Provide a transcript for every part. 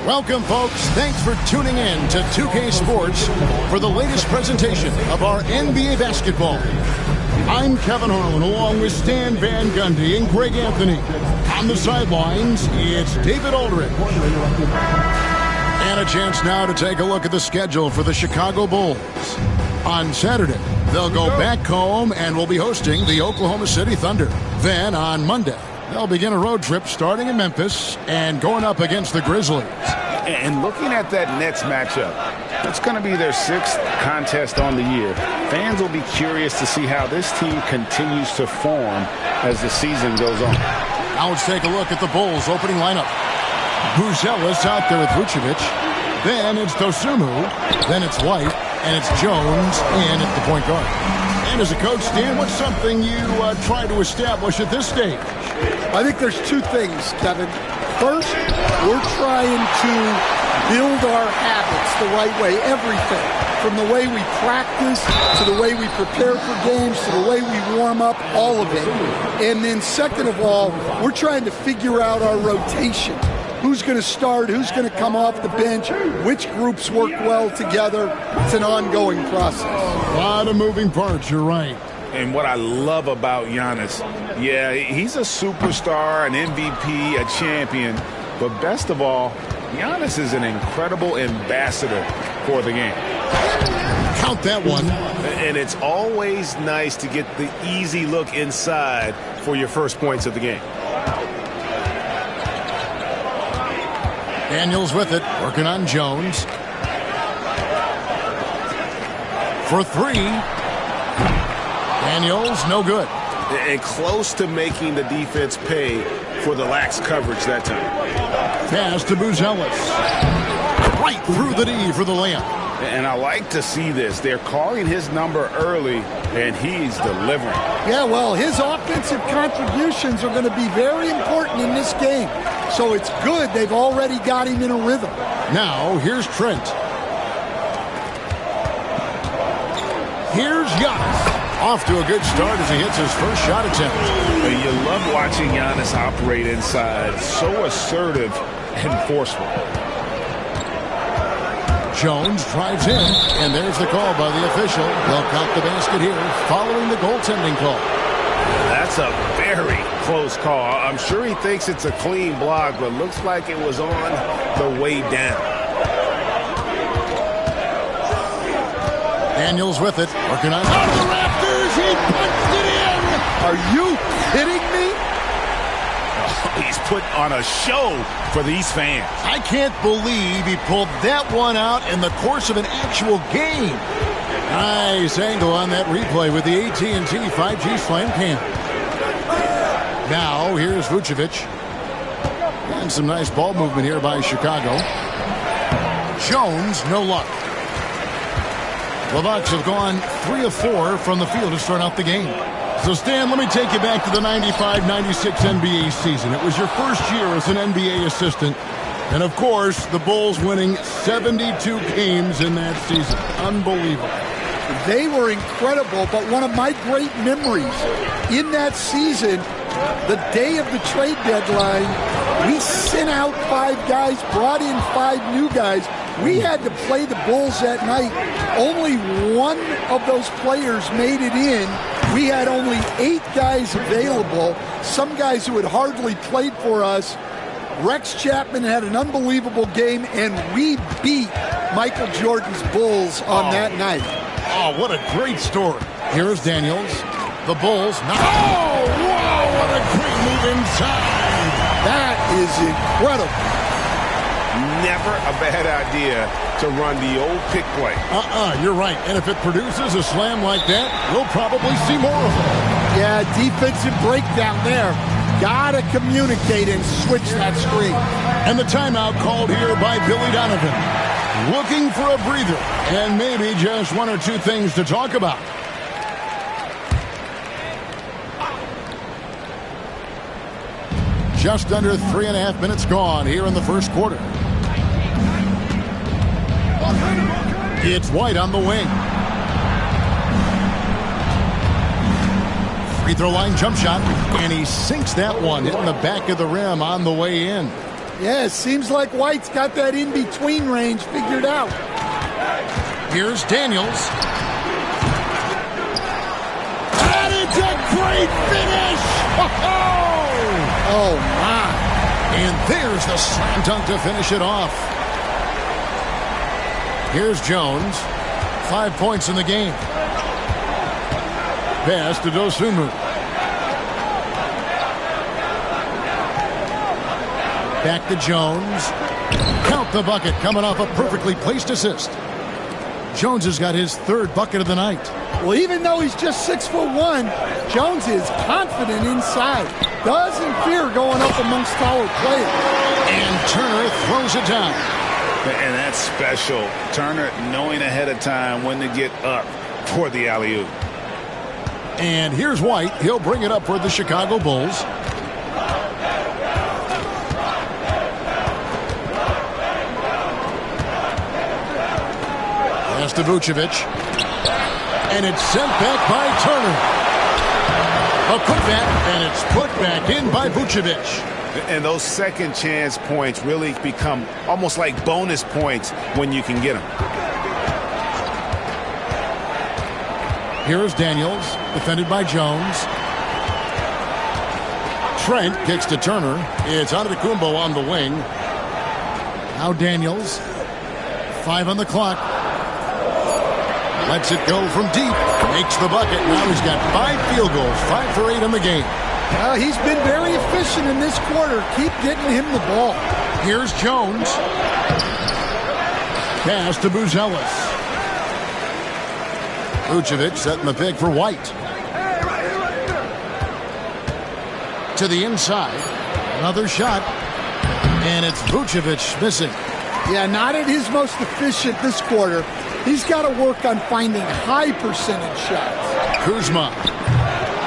Welcome, folks. Thanks for tuning in to 2K Sports for the latest presentation of our NBA basketball. I'm Kevin Harlan along with Stan Van Gundy and Greg Anthony. On the sidelines, it's David Aldridge. And a chance now to take a look at the schedule for the Chicago Bulls. On Saturday, they'll go back home and will be hosting the Oklahoma City Thunder. Then on Monday, they'll begin a road trip starting in Memphis and going up against the Grizzlies. And looking at that Nets matchup, it's going to be their 6th contest on the year. Fans will be curious to see how this team continues to form as the season goes on. Now let's take a look at the Bulls' opening lineup. Buzelis out there with Vucevic. Then it's Dosunmu. Then it's White. And it's Jones in at the point guard. And as a coach, Stan, what's something you try to establish at this stage? I think there's 2 things, Kevin. First, we're trying to build our habits the right way, everything. From the way we practice, to the way we prepare for games, to the way we warm up, all of it. And then second of all, we're trying to figure out our rotation. Who's going to start, who's going to come off the bench, which groups work well together. It's an ongoing process. A lot of moving parts, you're right. And what I love about Giannis, yeah, he's a superstar, an MVP, a champion. But best of all, Giannis is an incredible ambassador for the game. Count that one. And it's always nice to get the easy look inside for your first points of the game. Daniels with it, working on Jones. For 3. Daniels, no good. And close to making the defense pay for the lax coverage that time. Pass to Buzelis. Right through the D for the layup. And I like to see this. They're calling his number early, and he's delivering. Yeah, well, his offensive contributions are going to be very important in this game. So it's good they've already got him in a rhythm. Now, here's Trent. Here's Giannis. Off to a good start as he hits his first shot attempt. You love watching Giannis operate inside. So assertive and forceful. Jones drives in, and there's the call by the official. They'll count the basket here following the goaltending call. That's a very close call. I'm sure he thinks it's a clean block, but looks like it was on the way down. Daniels with it, working on the rafters. He punched it in. Are you kidding me? He's put on a show for these fans. I can't believe he pulled that one out in the course of an actual game. Nice angle on that replay with the AT&T 5G Slam Cam. Now, here's Vucevic. And some nice ball movement here by Chicago. Jones, no luck. The Bucks have gone 3 of 4 from the field to start out the game. So, Stan, let me take you back to the 95-96 NBA season. It was your first year as an NBA assistant. And, of course, the Bulls winning 72 games in that season. Unbelievable. They were incredible, but one of my great memories in that season, the day of the trade deadline, we sent out 5 guys, brought in 5 new guys. We had to play the Bulls that night. Only one of those players made it in. We had only 8 guys available, some guys who had hardly played for us. Rex Chapman had an unbelievable game, and we beat Michael Jordan's Bulls on that night. Oh, what a great story. Here's Daniels. The Bulls. Oh, wow, what a great move inside. That is incredible. Never a bad idea to run the old pick play. You're right. And if it produces a slam like that, we'll probably see more of it. Yeah, defensive breakdown there. Gotta communicate and switch that screen. And the timeout called here by Billy Donovan. Looking for a breather and maybe just 1 or 2 things to talk about. Just under 3.5 minutes gone here in the first quarter. It's White on the wing. Free throw line jump shot, and he sinks that one, hitting the back of the rim on the way in. Yeah, it seems like White's got that in-between range figured out. Here's Daniels. And it's a great finish! Oh, my. And there's the slam dunk to finish it off. Here's Jones. 5 points in the game. Pass to Dosunmu. Back to Jones. Count the bucket, coming off a perfectly placed assist. Jones has got his third bucket of the night. Well, even though he's just 6'1", Jones is confident inside. Doesn't fear going up amongst taller players. And Turner throws it down. And that's special. Turner knowing ahead of time when to get up for the alley-oop. And here's White. He'll bring it up for the Chicago Bulls. Pass to Vucevic. And it's sent back by Turner. A putback, and it's put back in by Vucevic. And those second chance points really become almost like bonus points when you can get them. Here's Daniels, defended by Jones. Trent kicks to Turner. It's Antetokounmpo on the wing. Now Daniels. 5 on the clock. Lets it go from deep. Makes the bucket. Now he's got 5 field goals. 5 for 8 in the game. He's been very efficient in this quarter. Keep getting him the ball. Here's Jones. Pass to Buzelis. Vucevic setting the pick for White. To the inside. Another shot. And it's Vucevic missing. Yeah, not at his most efficient this quarter. He's got to work on finding high percentage shots. Kuzma.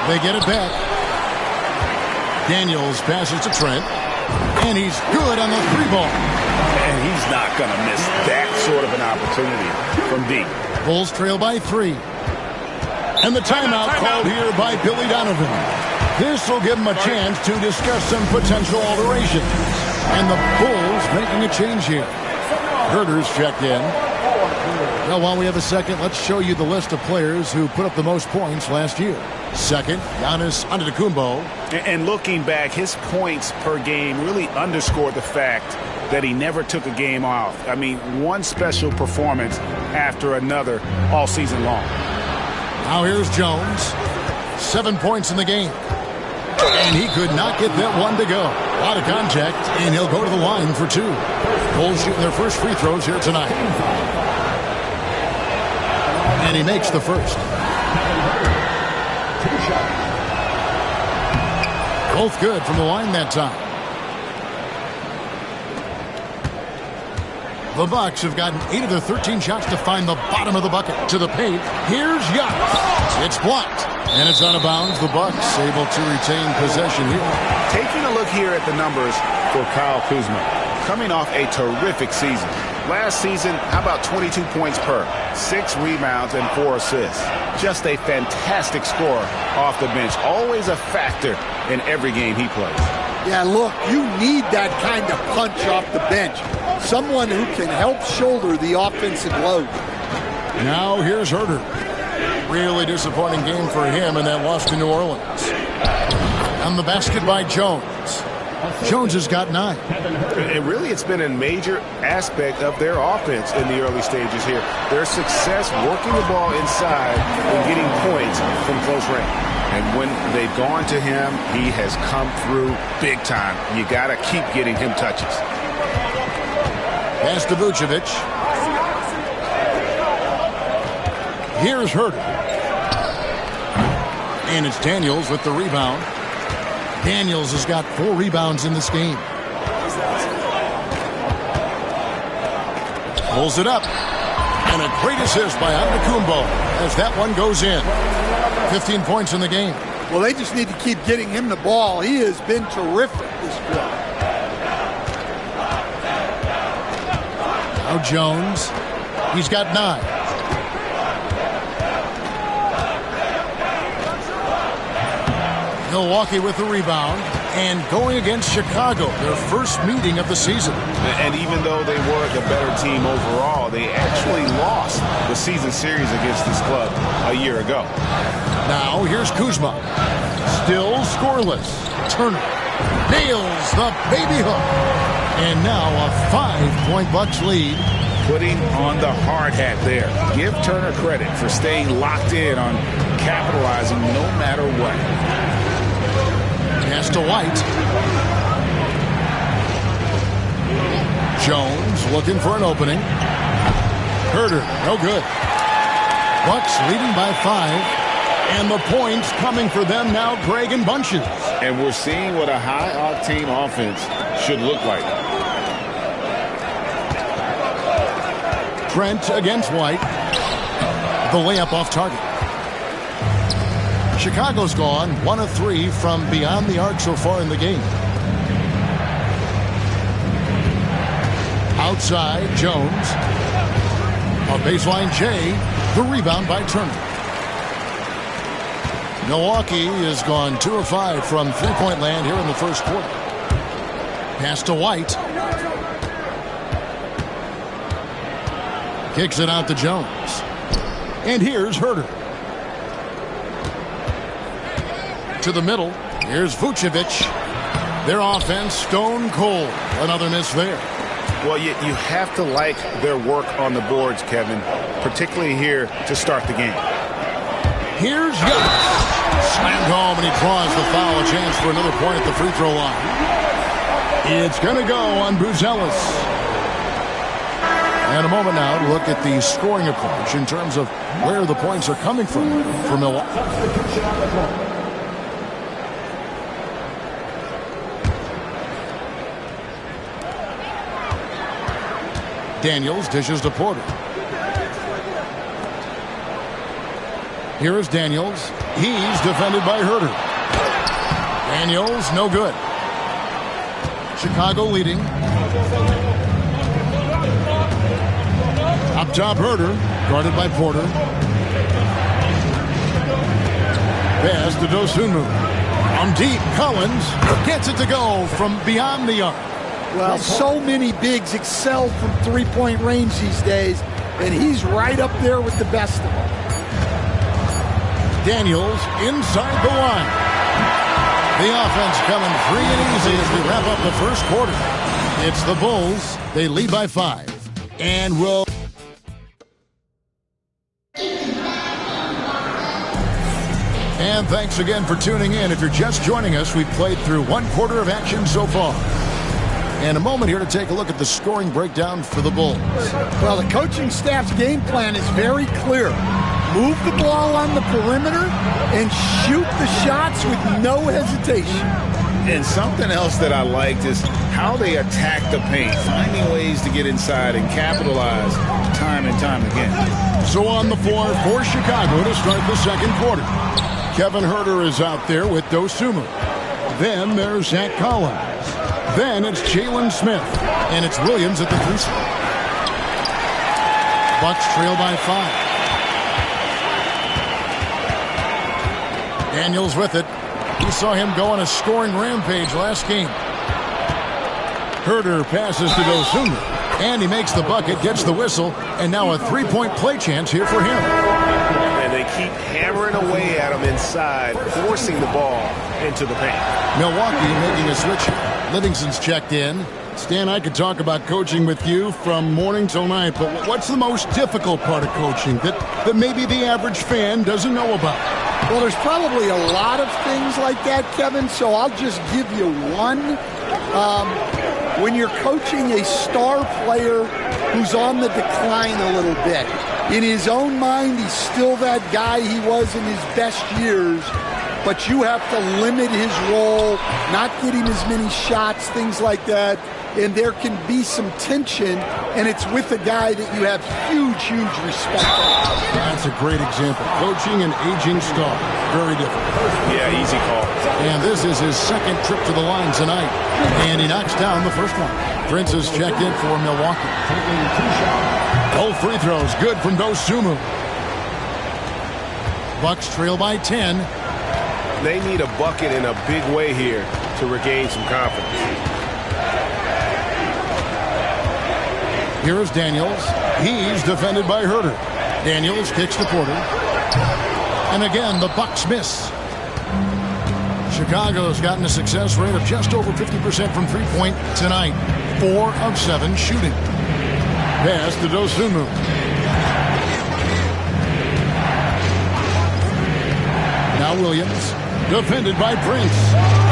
They get it back. Daniels passes to Trent. And he's good on the 3-ball. And he's not going to miss that sort of an opportunity from deep. Bulls trail by 3. And the timeout called here by Billy Donovan. This will give him a chance to discuss some potential alterations. And the Bulls making a change here. Herter's checked in. Well, while we have a second, let's show you the list of players who put up the most points last year. Second, Giannis Antetokounmpo. And looking back, his points per game really underscored the fact that he never took a game off. I mean, one special performance after another all season long. Now here's Jones. 7 points in the game. And he could not get that one to go. Out of contact, and he'll go to the line for 2. Bulls shooting their first free throws here tonight. And he makes the first. Both good from the line that time. The Bucks have gotten 8 of their 13 shots to find the bottom of the bucket. To the paint. Here's Giannis. It's blocked. And it's out of bounds. The Bucks able to retain possession here. Taking a look here at the numbers for Kyle Kuzma. Coming off a terrific season. Last season, how about 22 points per, 6 rebounds and 4 assists. Just a fantastic scorer off the bench. Always a factor in every game he plays. Yeah, look, you need that kind of punch off the bench. Someone who can help shoulder the offensive load. Now here's Herter. Really disappointing game for him in that loss to New Orleans. On the basket by Jones. Jones has got 9. And really, it's been a major aspect of their offense in the early stages here. Their success working the ball inside and getting points from close range. And when they've gone to him, he has come through big time. You got to keep getting him touches. Pass to Vucevic. Here's Herter. And it's Daniels with the rebound. Daniels has got 4 rebounds in this game. Pulls it up. And a great assist by Antetokounmpo as that one goes in. 15 points in the game. Well, they just need to keep getting him the ball. He has been terrific this quarter. Now Jones. He's got 9. Milwaukee with the rebound. And going against Chicago, their first meeting of the season. And even though they were the better team overall, they actually lost the season series against this club a year ago. Now here's Kuzma. Still scoreless. Turner nails the baby hook. And now a 5-point Bucks lead. Putting on the hard hat there. Give Turner credit for staying locked in on capitalizing no matter what. Pass to White. Jones looking for an opening. Herter, no good. Bucks leading by 5. And the points coming for them now, Greg, in bunches. And we're seeing what a high-octane offense should look like. Trent against White. The layup off target. Chicago's gone 1 of 3 from beyond the arc so far in the game. Outside, Jones. On baseline, Jay. The rebound by Turner. Milwaukee has gone 2 of 5 from three-point land here in the first quarter. Pass to White. Kicks it out to Jones. And here's Herter. To the middle. Here's Vucevic. Their offense stone cold. Another miss there. Well, you have to like their work on the boards, Kevin, particularly here to start the game. Here's Giannis. Slammed home, and he draws the foul. A chance for another point at the free throw line. It's going to go on Buzelis. And a moment now to look at the scoring approach in terms of where the points are coming from for Milwaukee. Daniels dishes to Porter. Here is Daniels. He's defended by Herter. Daniels, no good. Chicago leading. Up top, Herter, guarded by Porter. Pass to Dosunmu. On deep, Collins gets it to go from beyond the arc. Well, so many bigs excel from three-point range these days, and he's right up there with the best of them. Daniels inside the line. The offense coming free and easy as we wrap up the first quarter. It's the Bulls. They lead by 5. And will. And thanks again for tuning in. If you're just joining us, we've played through 1 quarter of action so far. And a moment here to take a look at the scoring breakdown for the Bulls. Well, the coaching staff's game plan is very clear. Move the ball on the perimeter and shoot the shots with no hesitation. And something else that I liked is how they attack the paint, finding ways to get inside and capitalize time and time again. So on the floor for Chicago to start the second quarter. Kevin Herter is out there with Dosunmu. Then there's Zach Collins. Then it's Jalen Smith. And it's Williams at the 3 spot. Bucks trail by 5. Daniels with it. We saw him go on a scoring rampage last game. Herter passes to Dosunmu. And he makes the bucket, gets the whistle, and now a 3-point play chance here for him. And they keep hammering away at him inside, forcing the ball into the paint. Milwaukee making a switch here. Livingston's checked in. Stan, I could talk about coaching with you from morning till night, but what's the most difficult part of coaching that maybe the average fan doesn't know about? Well, there's probably a lot of things like that, Kevin, so I'll just give you one. When you're coaching a star player who's on the decline a little bit, in his own mind, he's still that guy he was in his best years, but you have to limit his role, not get him as many shots, things like that. And there can be some tension, and it's with a guy that you have huge respect for. That's a great example. Coaching an aging star. Very different. Yeah, easy call. And this is his second trip to the line tonight. And he knocks down the first one. Prince is checked in for Milwaukee. Both free throws good from Dosunmu. Bucks trail by 10. They need a bucket in a big way here to regain some confidence. Here is Daniels. He's defended by Herter. Daniels kicks to Porter. And again, the Bucks miss. Chicago's gotten a success rate of just over 50% from three-point tonight. 4 of 7 shooting. Pass to Dosunmu. Now Williams, defended by Prince.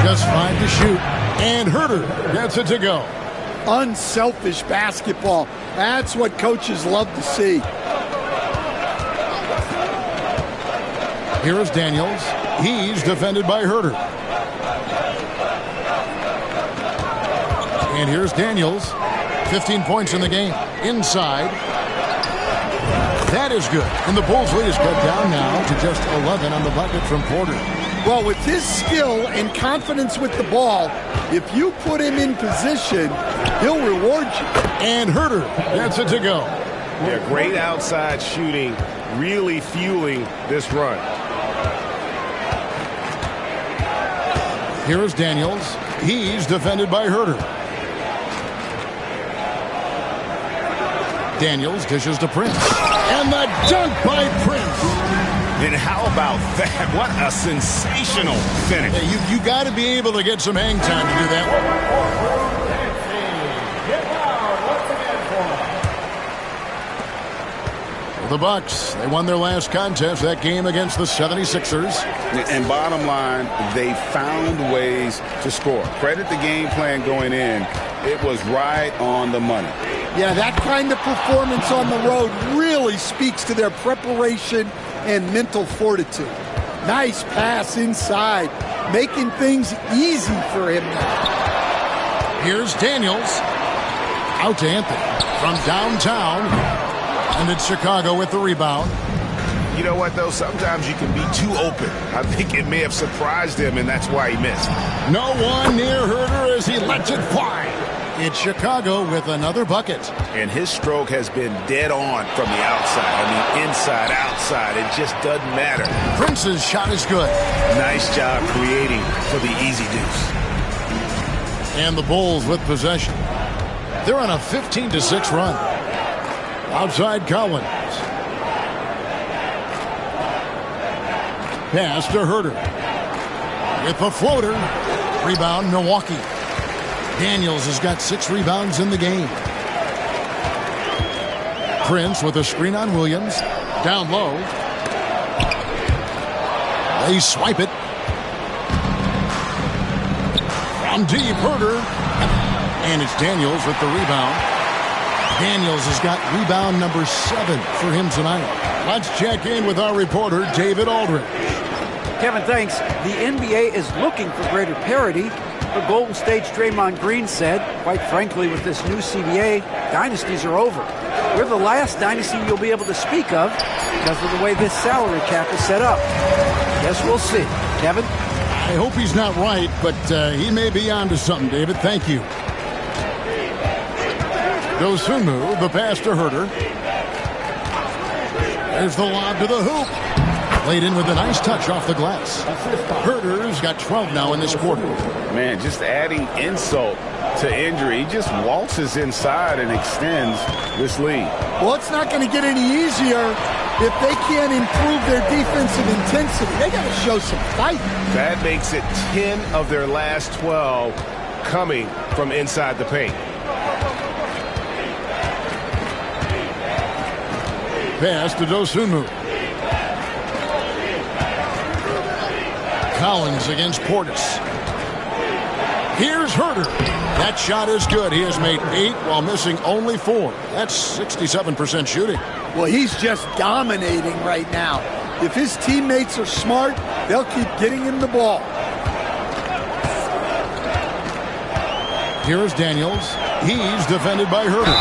Just 5 to shoot. And Herter gets it to go. Unselfish basketball. That's what coaches love to see. Here is Daniels. He's defended by Herter. And here's Daniels. 15 points in the game. Inside. That is good. And the Bulls lead is cut down now to just 11 on the bucket from Porter. Well, with his skill and confidence with the ball, if you put him in position, he'll reward you. And Herter gets it to go. Yeah, great outside shooting, really fueling this run. Here is Daniels. He's defended by Herter. Daniels dishes to Prince. And the dunk by Prince. And how about that? What a sensational finish. Yeah, you got to be able to get some hang time to do that. The Bucks, they won their last contest, that game against the 76ers. And bottom line, they found ways to score. Credit the game plan going in. It was right on the money. Yeah, that kind of performance on the road really speaks to their preparation and mental fortitude. Nice pass inside, making things easy for him now. Here's Daniels. Out to Anthony from downtown. And it's Chicago with the rebound. You know what, though? Sometimes you can be too open. I think it may have surprised him, and that's why he missed. No one near Herter as he lets it fly. It's Chicago with another bucket. And his stroke has been dead on from the outside. I mean, inside, outside. It just doesn't matter. Prince's shot is good. Nice job creating for the easy deuce. And the Bulls with possession. They're on a 15-6 run. Outside Collins. Pass to Herter. With the floater. Rebound, Milwaukee. Daniels has got 6 rebounds in the game. Prince with a screen on Williams. Down low. They swipe it. From deep, Herter. And it's Daniels with the rebound. Daniels has got rebound number 7 for him tonight. Let's check in with our reporter, David Aldridge. Kevin, thanks. The NBA is looking for greater parity. But Golden State's Draymond Green said, quite frankly, with this new CBA, dynasties are over. We're the last dynasty you'll be able to speak of because of the way this salary cap is set up. Guess we'll see. Kevin? I hope he's not right, but he may be onto something, David. Thank you. Dosunmu, the pass to Herter. There's the lob to the hoop. Laid in with a nice touch off the glass. Herter's got 12 now in this quarter. Man, just adding insult to injury. He just waltzes inside and extends this lead. Well, it's not going to get any easier if they can't improve their defensive intensity. They got to show some fight. That makes it 10 of their last 12 coming from inside the paint. Pass to Dosunmu. Collins against Portis. Here's Herter. That shot is good. He has made 8 while missing only 4. That's 67% shooting. Well, he's just dominating right now. If his teammates are smart, they'll keep getting him the ball. Here's Daniels. He's defended by Herter.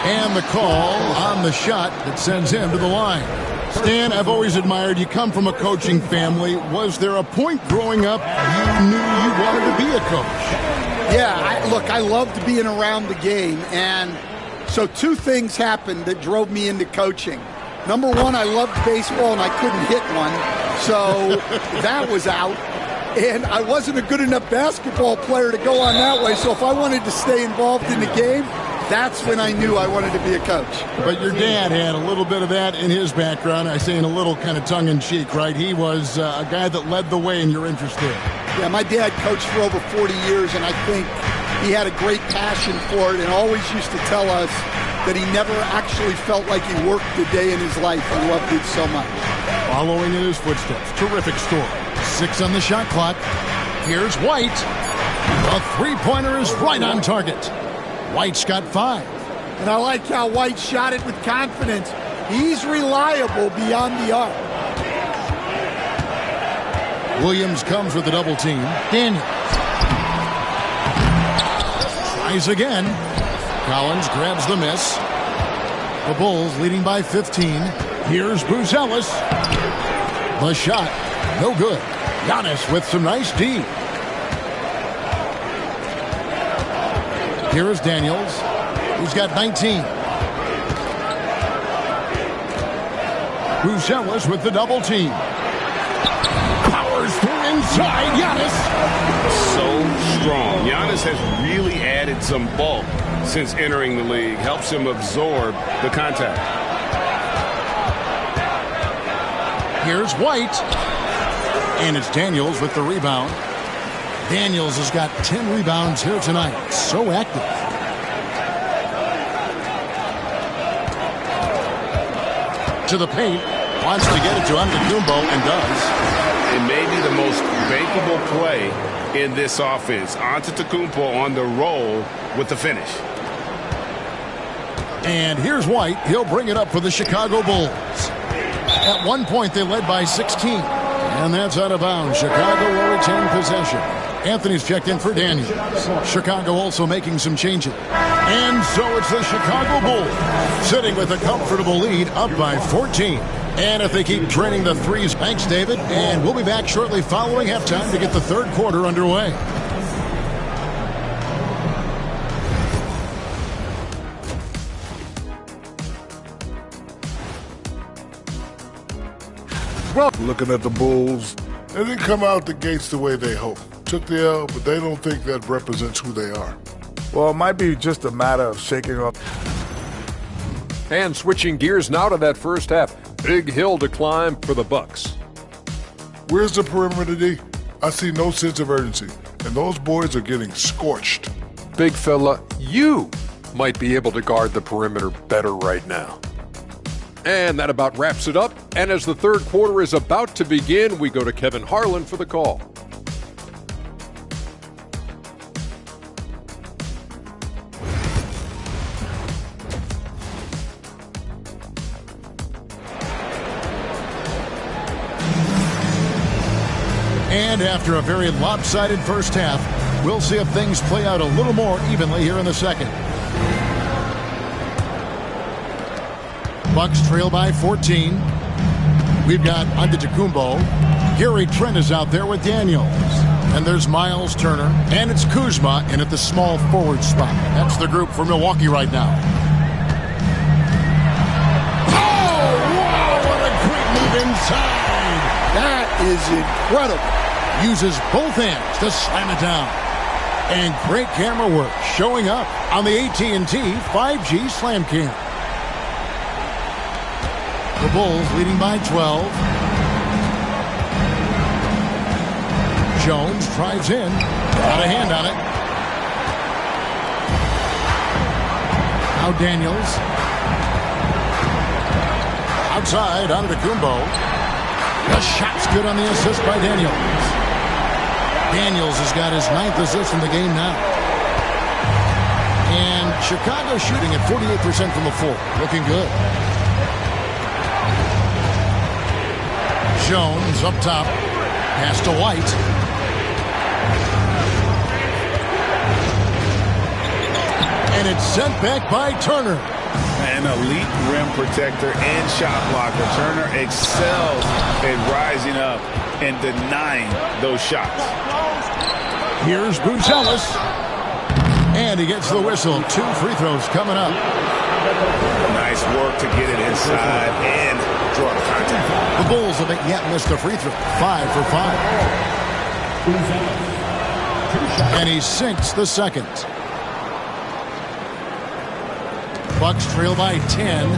And the call on the shot that sends him to the line. Stan, I've always admired you. Come from a coaching family. Was there a point growing up you knew you wanted to be a coach? Yeah, look, I loved being around the game. And so 2 things happened that drove me into coaching. Number 1, I loved baseball and I couldn't hit one. So that was out. And I wasn't a good enough basketball player to go on that way. So if I wanted to stay involved in the game, that's when I knew I wanted to be a coach. But your dad had a little bit of that in his background. I say in a little kind of tongue-in-cheek, right? He was a guy that led the way in your interest there. Yeah, my dad coached for over 40 years, and I think he had a great passion for it and always used to tell us that he never actually felt like he worked a day in his life. He loved it so much. Following in his footsteps. Terrific story. 6 on the shot clock. Here's White. The three-pointer is right on target. White's got 5. And I like how White shot it with confidence. He's reliable beyond the arc. Williams comes with the double team. Daniels tries again. Collins grabs the miss. The Bulls leading by 15. Here's Bruce Ellis. The shot, no good. Giannis with some nice D. Here is Daniels. He's got 19. Bruce Ellis with the double team. Powers through inside. Giannis. So strong. Giannis has really added some bulk since entering the league. Helps him absorb the contact. Here's White. And it's Daniels with the rebound. Daniels has got 10 rebounds here tonight. So active. To the paint. Wants to get it to Antetokounmpo and does. It may be the most bankable play in this offense. Antetokounmpo on the roll with the finish. And here's White. He'll bring it up for the Chicago Bulls. At one point, they led by 16. And that's out of bounds. Chicago will retain possession. Anthony's checked in for Daniels. Chicago also making some changes. And so it's the Chicago Bulls sitting with a comfortable lead up by 14. And if they keep draining the threes, thanks, David. And we'll be back shortly following halftime to get the third quarter underway. Looking at the Bulls, they didn't come out the gates the way they hoped. Took the L, but they don't think that represents who they are. Well, it might be just a matter of shaking up. And switching gears now to that first half. Big hill to climb for the Bucks. Where's the perimeter D? I see no sense of urgency, and those boys are getting scorched. Big fella, you might be able to guard the perimeter better right now. And that about wraps it up. And as the third quarter is about to begin, we go to Kevin Harlan for the call. And after a very lopsided first half, we'll see if things play out a little more evenly here in the second. Bucks trail by 14. We've got Antetokounmpo. Gary Trent is out there with Daniels. And there's Miles Turner. And it's Kuzma in at the small forward spot. That's the group for Milwaukee right now. Oh, wow, what a great move inside. That is incredible. Uses both hands to slam it down. And great camera work showing up on the AT&T 5G Slam Cam. The Bulls leading by 12. Jones drives in. Got a hand on it. Now Daniels. Outside, Antetokounmpo. The shot's good on the assist by Daniels. Daniels has got his 9th assist in the game now. And Chicago shooting at 48% from the floor. Looking good. Jones up top. Pass to White. And it's sent back by Turner. An elite rim protector and shot blocker. Turner excels in rising up and denying those shots. Here's Bruce Ellis. And he gets the whistle. 2 free throws coming up. Nice work to get it inside and draw the contact. The Bulls haven't yet missed a free throw. 5 for 5. And he sinks the second. Bucks trail by 10.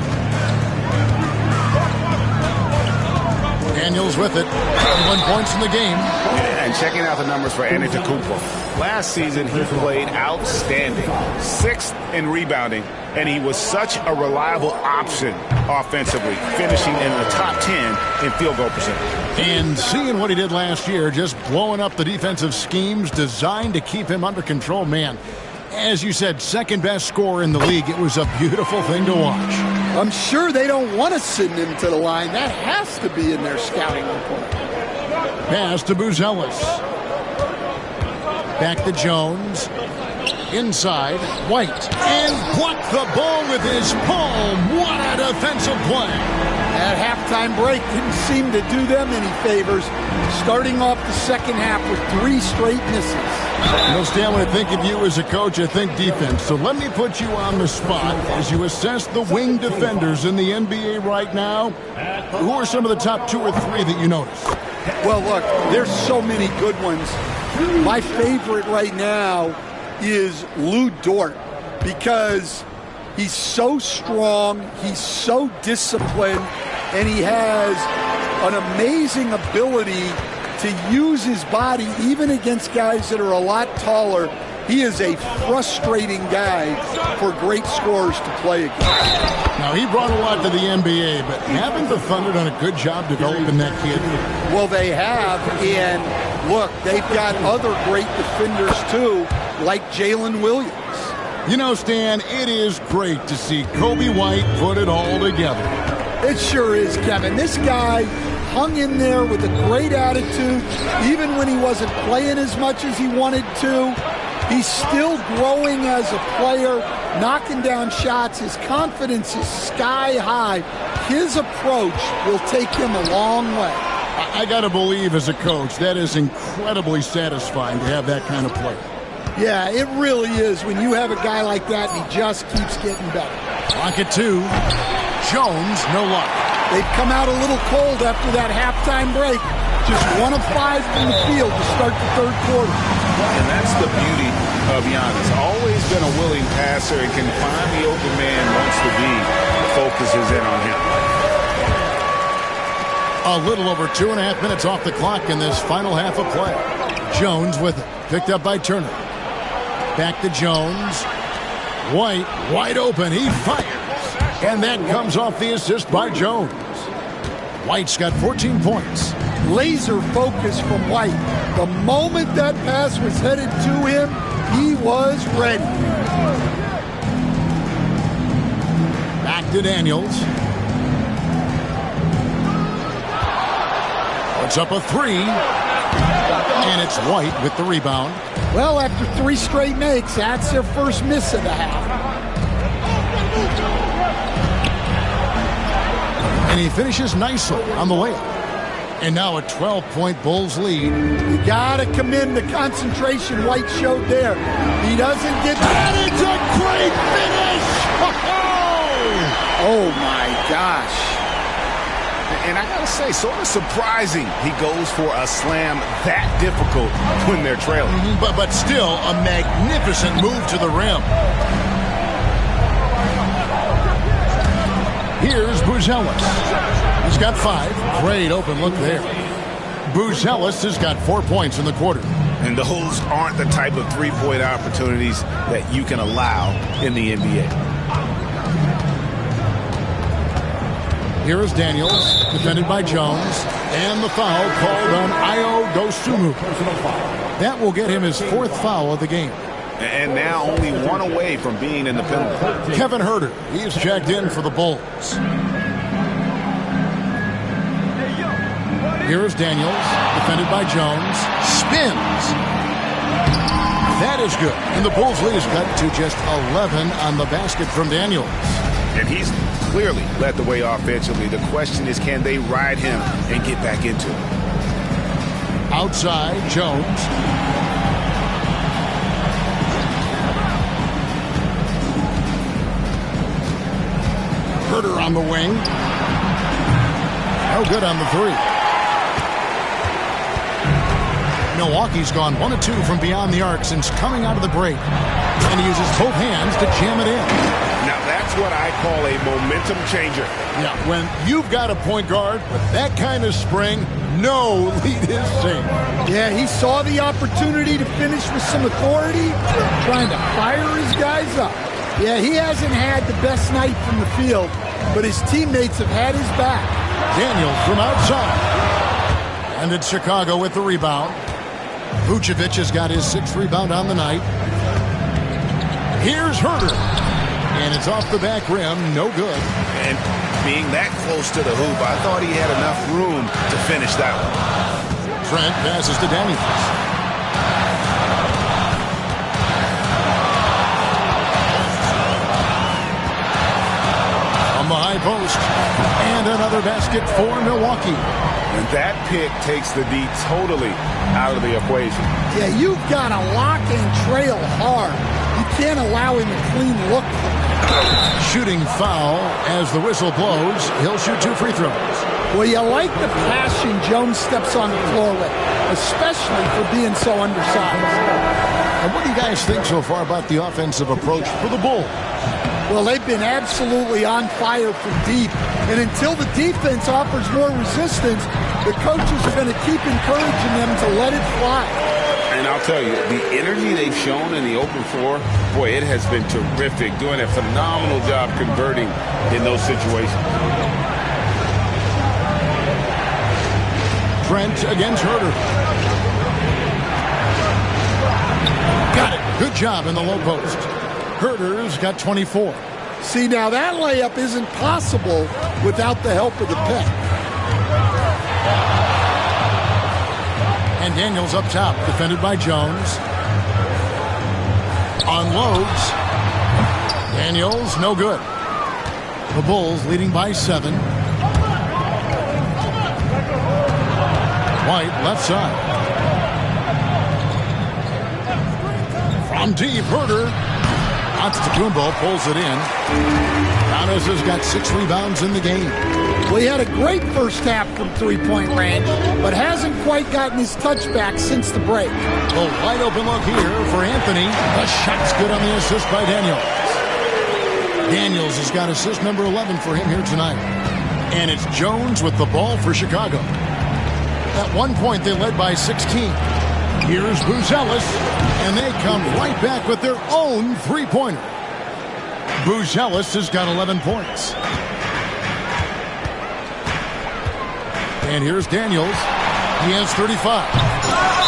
Daniels with it. 21 points in the game. And checking out the numbers for Antetokounmpo. Last season, he played outstanding. 6th in rebounding, and he was such a reliable option offensively, finishing in the top 10 in field goal percentage. And seeing what he did last year, just blowing up the defensive schemes designed to keep him under control, man. As you said, second best scorer in the league. It was a beautiful thing to watch. I'm sure they don't want to send him to the line. That has to be in their scouting report. Pass to Buzelis. Back to Jones. Inside, White. And blocked the ball with his palm. What a defensive play. That halftime break didn't seem to do them any favors. Starting off the second half with 3 straight misses. You know, Stan, when I think of you as a coach, I think defense. So let me put you on the spot as you assess the wing defenders in the NBA right now. Who are some of the top 2 or 3 that you notice? Well, look, there's so many good ones. My favorite right now is Lou Dort because he's so strong, he's so disciplined, and he has an amazing ability to use his body even against guys that are a lot taller. He is a frustrating guy for great scorers to play against. Now, he brought a lot to the NBA, but haven't the Thunder done a good job developing that kid? Well, they have, and look, they've got other great defenders too, like Jalen Williams. You know, Stan, it is great to see Kobe White put it all together. It sure is, Kevin. This guy hung in there with a great attitude, even when he wasn't playing as much as he wanted to. He's still growing as a player, knocking down shots. His confidence is sky high. His approach will take him a long way. I got to believe as a coach, that is incredibly satisfying to have that kind of play. Yeah, it really is when you have a guy like that and he just keeps getting better. Clock at 2. Jones, no luck. They've come out a little cold after that halftime break. Just 1 of 5 from the field to start the third quarter. And that's the beauty of Giannis. Always been a willing passer and can find the open man wants to be. The focus is in on him. A little over 2.5 minutes off the clock in this final half of play. Jones with it. Picked up by Turner. Back to Jones. White, wide open. He fires. And that comes off the assist by Jones. White's got 14 points. Laser focus from White. The moment that pass was headed to him, he was ready. Back to Daniels. Puts up a 3. And it's White with the rebound. Well, after 3 straight makes, that's their first miss of the half. And he finishes nicely on the layup. And now a 12-point Bulls lead. You got to commend the concentration White showed there. He doesn't get... And it's a great finish! Oh, my gosh. And I got to say, sort of surprising he goes for a slam that difficult when they're trailing. But still, a magnificent move to the rim. Here's Buzelis. He's got 5. Great open look there. Buzelis has got 4 points in the quarter. And those aren't the type of three-point opportunities that you can allow in the NBA. Here is Daniels, defended by Jones, and the foul called on Ayo Dosunmu. That will get him his 4th foul of the game. And now only 1 away from being in the penalty. Kevin Huerter, he's checked in for the Bulls. Here is Daniels, defended by Jones, spins. That is good. And the Bulls lead has got to just 11 on the basket from Daniels. And he's clearly led the way offensively. The question is, can they ride him and get back into it? Outside, Jones. Huerter on the wing. No good on the 3. Milwaukee's gone 1 of 2 from beyond the arc since coming out of the break. And he uses both hands to jam it in. Now that's what I call a momentum changer. Yeah, when you've got a point guard with that kind of spring, no lead is safe. Yeah, he saw the opportunity to finish with some authority, trying to fire his guys up. Yeah, he hasn't had the best night from the field, but his teammates have had his back. Daniels from outside. And it's Chicago with the rebound. Vucevic has got his 6th rebound on the night. Here's Herter. And it's off the back rim, no good. And being that close to the hoop, I thought he had enough room to finish that one. Trent passes to Daniels. On the high post. And another basket for Milwaukee. And that pick takes the D totally out of the equation. Yeah, you've got to lock and trail hard. You can't allow him a clean look. Shooting foul as the whistle blows. He'll shoot 2 free throws. Well, you like the passion Jones steps on the floor with, especially for being so undersized. And what do you guys think so far about the offensive approach for the Bulls? Well, they've been absolutely on fire from deep. And until the defense offers more resistance, the coaches are going to keep encouraging them to let it fly. And I'll tell you, the energy they've shown in the open floor, boy, it has been terrific. Doing a phenomenal job converting in those situations. Trent against Herter. Got it. Good job in the low post. Herter's got 24. See, now that layup isn't possible without the help of the pick. And Daniels up top, defended by Jones. Unloads. Daniels, no good. The Bulls leading by 7. White, left side. From deep, Herter. Antetokounmpo pulls it in. Giannis has got 6 rebounds in the game. Well, he had a great first half from three-point range, but hasn't quite gotten his touchback since the break. A wide open look here for Anthony. The shot's good on the assist by Daniels. Daniels has got assist number 11 for him here tonight. And it's Jones with the ball for Chicago. At one point, they led by 16. Here's Buzelis, and they come right back with their own three-pointer. Buzelis has got 11 points. And here's Daniels. He has 35.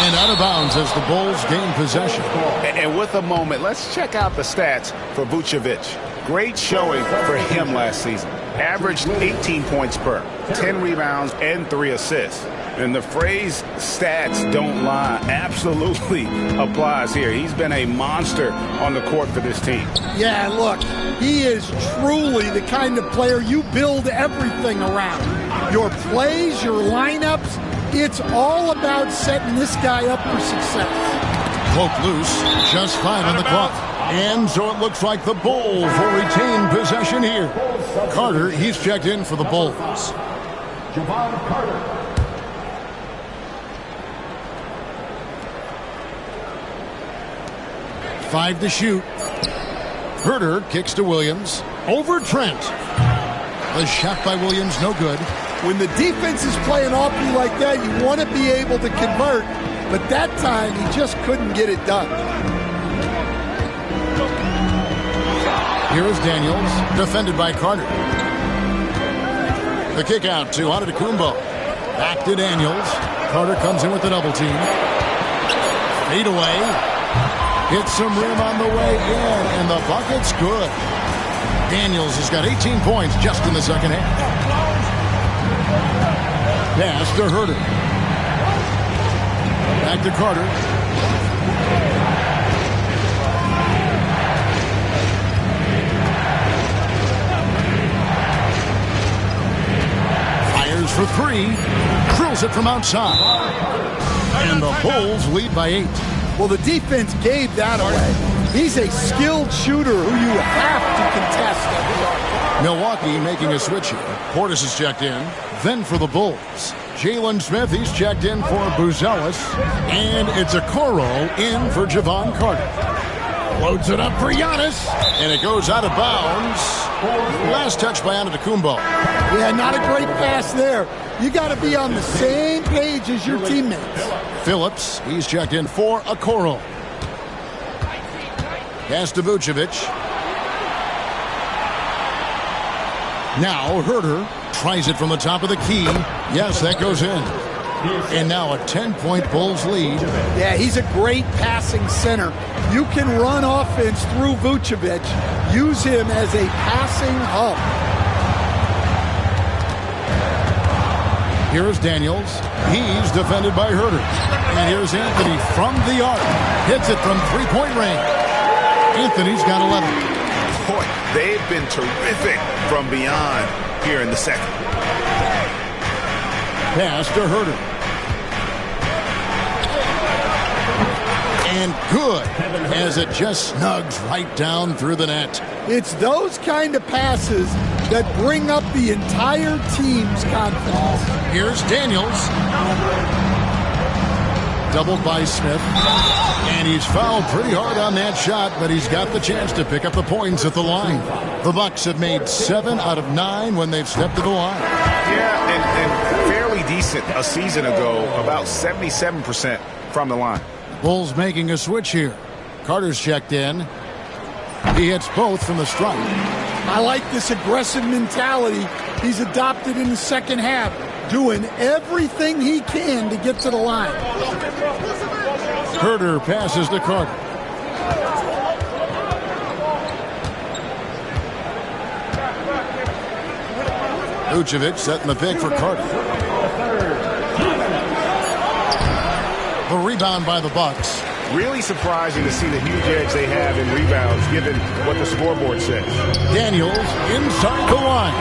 And out of bounds as the Bulls gain possession. And with a moment, let's check out the stats for Vucevic. Great showing for him last season. Averaged 18 points per, 10 rebounds, and 3 assists. And the phrase stats don't lie absolutely applies here. He's been a monster on the court for this team. Yeah, look, he is truly the kind of player you build everything around. Your plays, your lineups, it's all about setting this guy up for success. Poke loose, just 5 on the clock. And so it looks like the Bulls will retain possession here. Carter, he's checked in for the Bulls. Javon Carter. 5 to shoot. Herter kicks to Williams. Over Trent. The shot by Williams, no good. When the defense is playing off you like that, you want to be able to convert. But that time, he just couldn't get it done. Here is Daniels, defended by Carter. The kick out to Antetokounmpo. Back to Daniels. Carter comes in with the double team. Fade away. Hits some rim on the way in, and the bucket's good. Daniels has got 18 points just in the second half. Pass to Herter. Back to Carter. Fires for 3. Drills it from outside. And the Bulls lead by 8. Well, the defense gave that away. He's a skilled shooter who you have to contest every arc. Milwaukee making a switch here. Portis is checked in. Then for the Bulls, Jalen Smith, he's checked in for Buzelis. And it's a Coro in for Javon Carter. Loads it up for Giannis. And it goes out of bounds. Last touch by Antetokounmpo. Yeah, not a great pass there. You got to be on the same page as your teammates. Phillips, he's checked in for Okoro. Pass to Vucevic. Now Herter tries it from the top of the key. Yes, that goes in. And now a 10-point Bulls lead. Yeah, he's a great passing center. You can run offense through Vucevic. Use him as a passing hub. Here's Daniels. He's defended by Herter. And here's Anthony from the arc. Hits it from three-point range. Anthony's got 11. Boy, they've been terrific from beyond here in the second. Pass to Herter. And good, as it just snugs right down through the net. It's those kind of passes that bring up the entire team's confidence. Here's Daniels. Doubled by Smith. And he's fouled pretty hard on that shot, but he's got the chance to pick up the points at the line. The Bucks have made 7 out of 9 when they've stepped to the line. Yeah, and fairly decent a season ago, about 77% from the line. Bulls making a switch here. Carter's checked in. He hits both from the stripe. I like this aggressive mentality he's adopted in the second half, doing everything he can to get to the line. Herter passes to Carter. Vucevic setting the pick for Carter. The rebound by the Bucks. Really surprising to see the huge edge they have in rebounds, given what the scoreboard says. Daniels inside the line.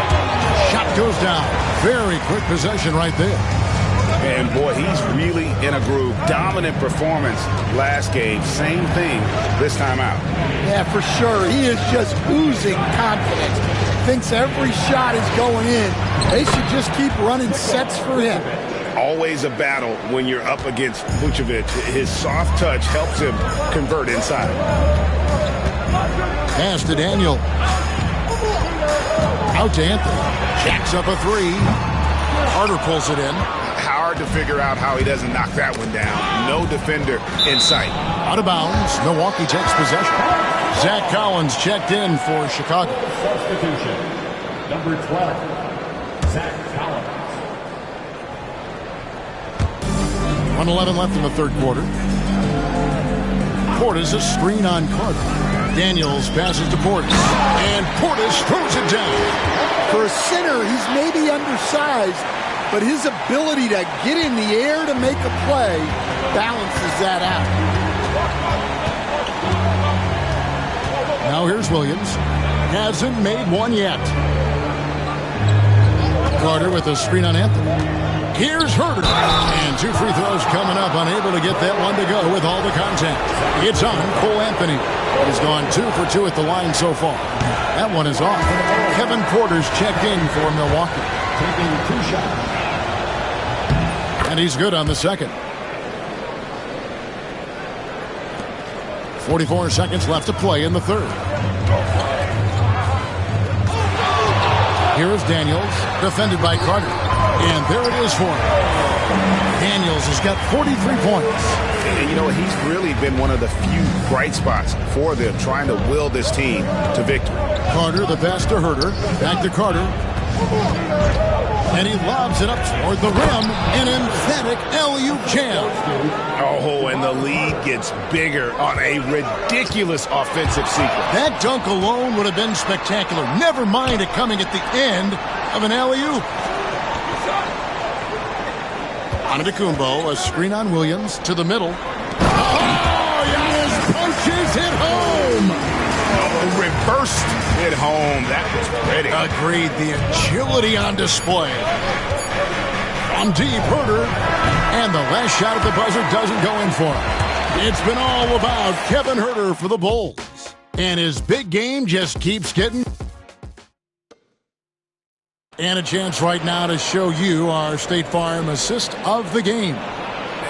Shot goes down. Very quick possession right there. And boy, he's really in a groove. Dominant performance last game. Same thing this time out. Yeah, for sure. He is just oozing confidence. Thinks every shot is going in. They should just keep running sets for him. Always a battle when you're up against Vucevic. His soft touch helps him convert inside. Pass to Daniel. Out to Anthony. Jacks up a three. Carter pulls it in. Hard to figure out how he doesn't knock that one down. No defender in sight. Out of bounds. Milwaukee takes possession. Zach Collins checked in for Chicago. Substitution. Number 12, Zach Collins. 1:11 left in the third quarter. Portis a screen on Carter. Daniels passes to Portis. And Portis throws it down. For a center, he's maybe undersized, but his ability to get in the air to make a play balances that out. Now here's Williams. Hasn't made one yet. Carter with a screen on Anthony. Here's Herter. And 2 free throws coming up. Unable to get that one to go with all the contact. It's on Cole Anthony. He's gone 2 for 2 at the line so far. That one is off. Kevin Porter's checked in for Milwaukee. Taking 2 shots. And he's good on the second. 44 seconds left to play in the third. Here is Daniels, defended by Carter. And there it is for him. Daniels has got 43 points. And you know, he's really been one of the few bright spots for them, trying to will this team to victory. Carter, the pass to Herter. Back to Carter. And he lobs it up toward the rim. An emphatic alley-oop jam. Oh, and the lead gets bigger on a ridiculous offensive sequence. That dunk alone would have been spectacular. Never mind it coming at the end of an alley-oop. Antetokounmpo, a screen on Williams to the middle. Oh, Giannis punches it home. Oh, reversed it home. That was pretty. Agreed. The agility on display. From deep, Herter. And the last shot at the buzzer doesn't go in for him. It's been all about Kevin Herter for the Bulls. And his big game just keeps getting And a chance right now to show you our State Farm assist of the game.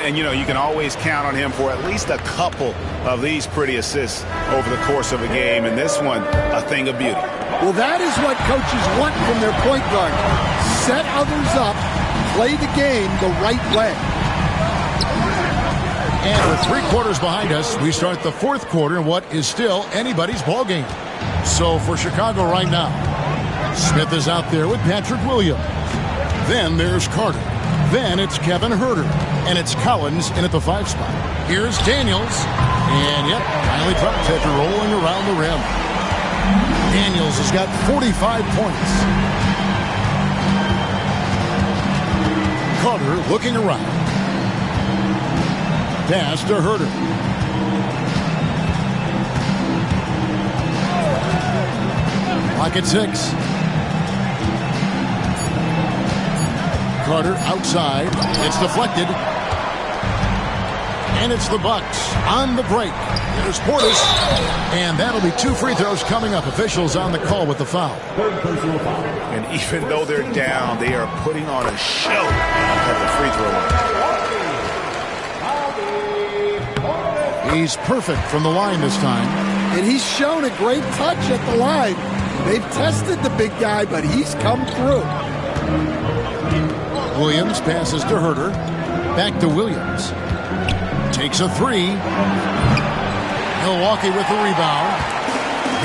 And, you can always count on him for at least a couple of these pretty assists over the course of a game. And this one, a thing of beauty. Well, that is what coaches want from their point guard. Set others up, play the game the right way. And with 3 quarters behind us, we start the 4th quarter in what is still anybody's ball game. So for Chicago right now, Smith is out there with Patrick Williams. Then there's Carter. Then it's Kevin Huerter. And it's Collins in at the 5 spot. Here's Daniels. And yep, finally drops after rolling around the rim. Daniels has got 45 points. Carter looking around. Pass to Huerter. Clock at 6. Carter outside. It's deflected. And it's the Bucks on the break. There's Portis. And that'll be 2 free throws coming up. Officials on the call with the foul. And even though they're down, they are putting on a show at the free throw line. He's perfect from the line this time. And he's shown a great touch at the line. They've tested the big guy, but he's come through. Williams passes to Huerter. Back to Williams. Takes a 3. Milwaukee with the rebound.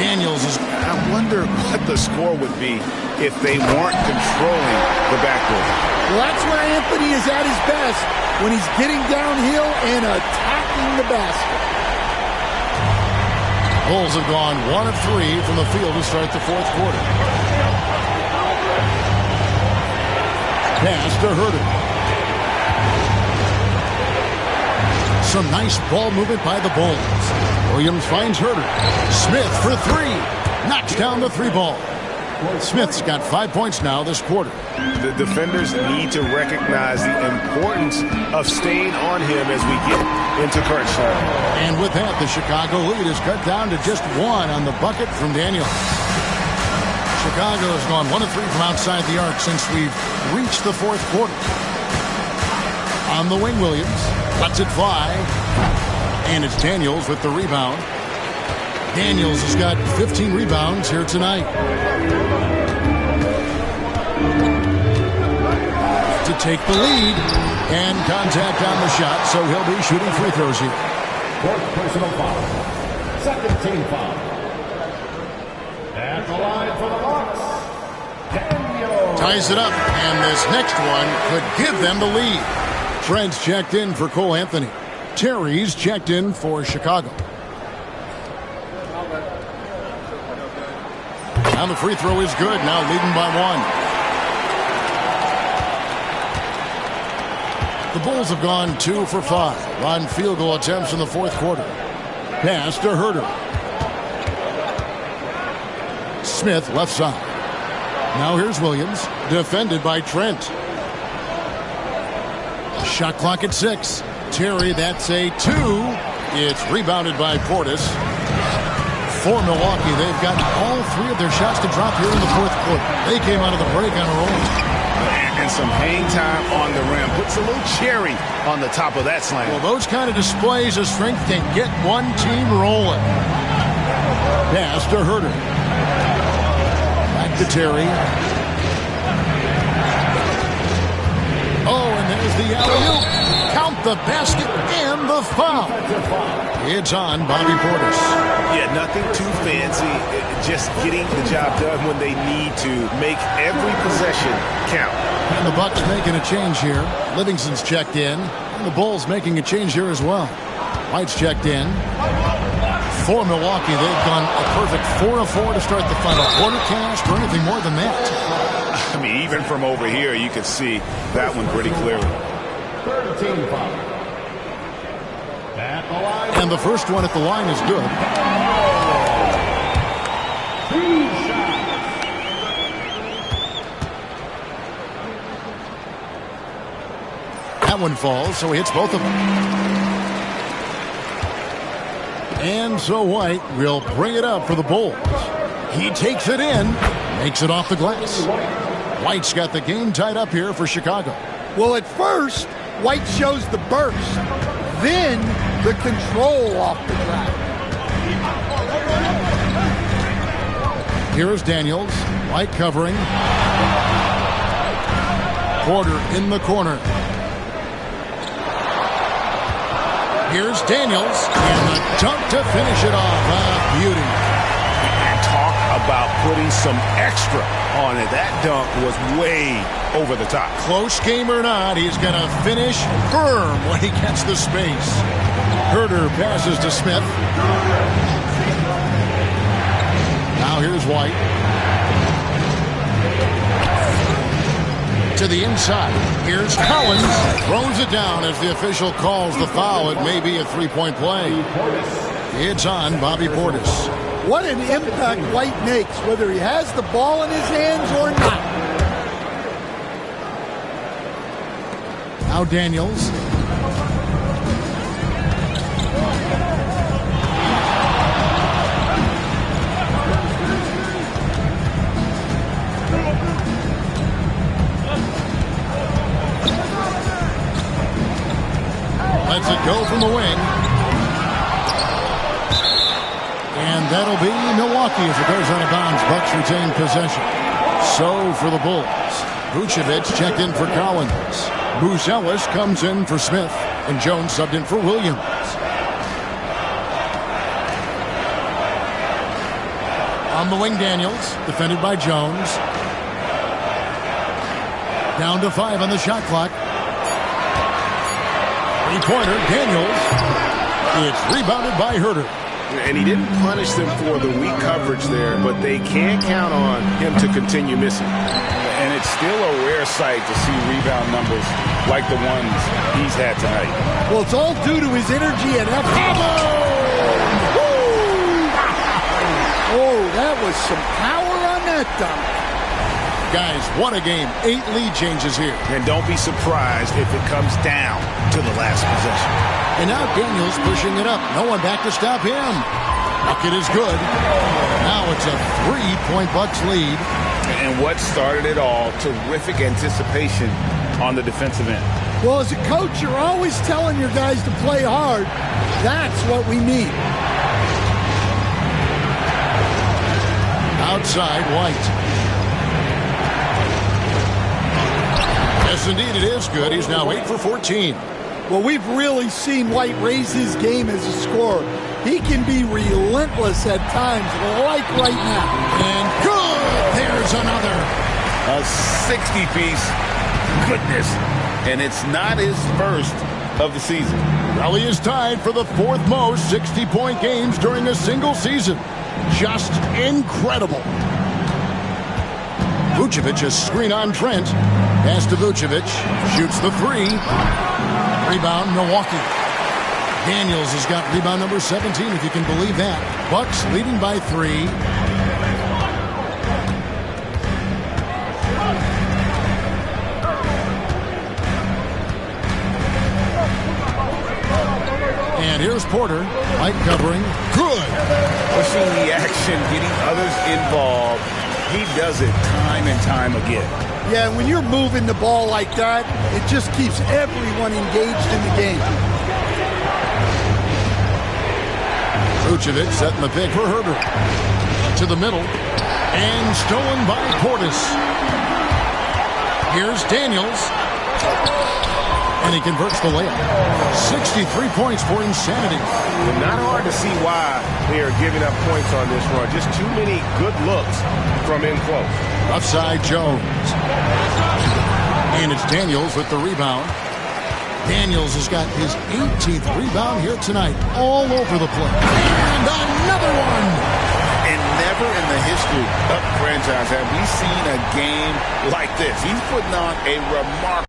Daniels is... I wonder what the score would be if they weren't controlling the backcourt. Well, that's where Anthony is at his best, when he's getting downhill and attacking the basket. Bulls have gone 1 of 3 from the field to start the 4th quarter. Pass to Huerter. Some nice ball movement by the Bulls. Williams finds Huerter. Smith for 3. Knocks down the 3 ball. Smith's got 5 points now this quarter. The defenders need to recognize the importance of staying on him as we get into crunch time. And with that, the Chicago lead is cut down to just 1 on the bucket from Daniels. Chicago has gone 1 of 3 from outside the arc since we've reached the 4th quarter. On the wing, Williams lets it fly. And it's Daniels with the rebound. Daniels has got 15 rebounds here tonight. To take the lead. And contact on the shot, so he'll be shooting free throws here. 4th personal foul. 2nd team foul. At the line for the Bucks, Daniels. Ties it up, and this next one could give them the lead. Trent's checked in for Cole Anthony. Terry's checked in for Chicago. Now the free throw is good, now leading by 1. The Bulls have gone 2 for 5 on field goal attempts in the 4th quarter. Pass to Huerter. Smith left side. Now here's Williams, defended by Trent. Shot clock at 6. Terry, that's a 2. It's rebounded by Portis. For Milwaukee, they've got all 3 of their shots to drop here in the 4th quarter. They came out of the break on a roll. And some hang time on the rim. Puts a little cherry on the top of that slam. Well, those kind of displays of strength can get one team rolling. Pass to Huerter. Back to Terry. Oh, and there's the alley-oop. Count the basket and the foul. It's on Bobby Portis. Yeah, nothing too fancy. Just getting the job done when they need to. Make every possession count. And the Bucks making a change here. Livingston's checked in. And the Bulls making a change here as well. White's checked in. For Milwaukee, they've gone a perfect 4 of 4 to start the final quarter. Can't ask for anything more than that. I mean, even from over here, you could see that one pretty clearly. 3rd team foul. At the line. And the first one at the line is good. 2 shots. That one falls, so he hits both of them. And so White will bring it up for the Bulls. He takes it in, makes it off the glass. White's got the game tied up here for Chicago. Well, at first, White shows the burst, then the control off the track. Here is Daniels. White covering. Porter in the corner. Here's Daniels. And the dunk to finish it off. Beauty. And talk about putting some extra on it. That dunk was way over the top. Close game or not, he's going to finish firm when he gets the space. Herter passes to Smith. Now here's White. To the inside. Here's Collins. Throws it down as the official calls the foul. It may be a three-point play. It's on Bobby Portis. What an impact White makes, whether he has the ball in his hands or not. Now Daniels. Lets it go from the wing. And that'll be Milwaukee as it goes out of bounds. Bucks retain possession. So for the Bulls, Vucevic checked in for Collins. Bruce Ellis comes in for Smith. And Jones subbed in for Williams. On the wing, Daniels, defended by Jones. Down to 5 on the shot clock. Three-pointer, Daniels. It's rebounded by Herter. And he didn't punish them for the weak coverage there, but they can't count on him to continue missing. And it's still a rare sight to see rebound numbers like the ones he's had tonight. Well, it's all due to his energy and effort. Oh, that was some power on that dunk. Guys, what a game. 8 lead changes here. And don't be surprised if it comes down to the last possession. And now Daniels pushing it up. No one back to stop him. Bucket is good. Now it's a 3-point Bucks lead. And what started it all, terrific anticipation on the defensive end. Well, as a coach, you're always telling your guys to play hard. That's what we need. Outside, White. Yes, indeed, it is good. He's now 8 for 14. Well, we've really seen White raise his game as a scorer. He can be relentless at times, like right now. And good! There's another. A 60-piece. Goodness. And it's not his first of the season. Raleigh is tied for the 4th most 60-point games during a single season. Just incredible. Vucevic a screen on Trent. Pass to Vucevic. Shoots the 3. Rebound, Milwaukee. Daniels has got rebound number 17, if you can believe that. Bucks leading by 3. And here's Porter. White covering. Good. Pushing the action, getting others involved. He does it time and time again. Yeah, when you're moving the ball like that, it just keeps everyone engaged in the game. Vucevic setting the pick for Herter. To the middle. And stolen by Portis. Here's Daniels. And he converts the layup. 63 points for insanity. Not hard to see why they are giving up points on this run. Just too many good looks from in close. Upside Jones. And it's Daniels with the rebound. Daniels has got his 18th rebound here tonight. All over the place. And another one. And never in the history of the franchise have we seen a game like this. He's putting on a remarkable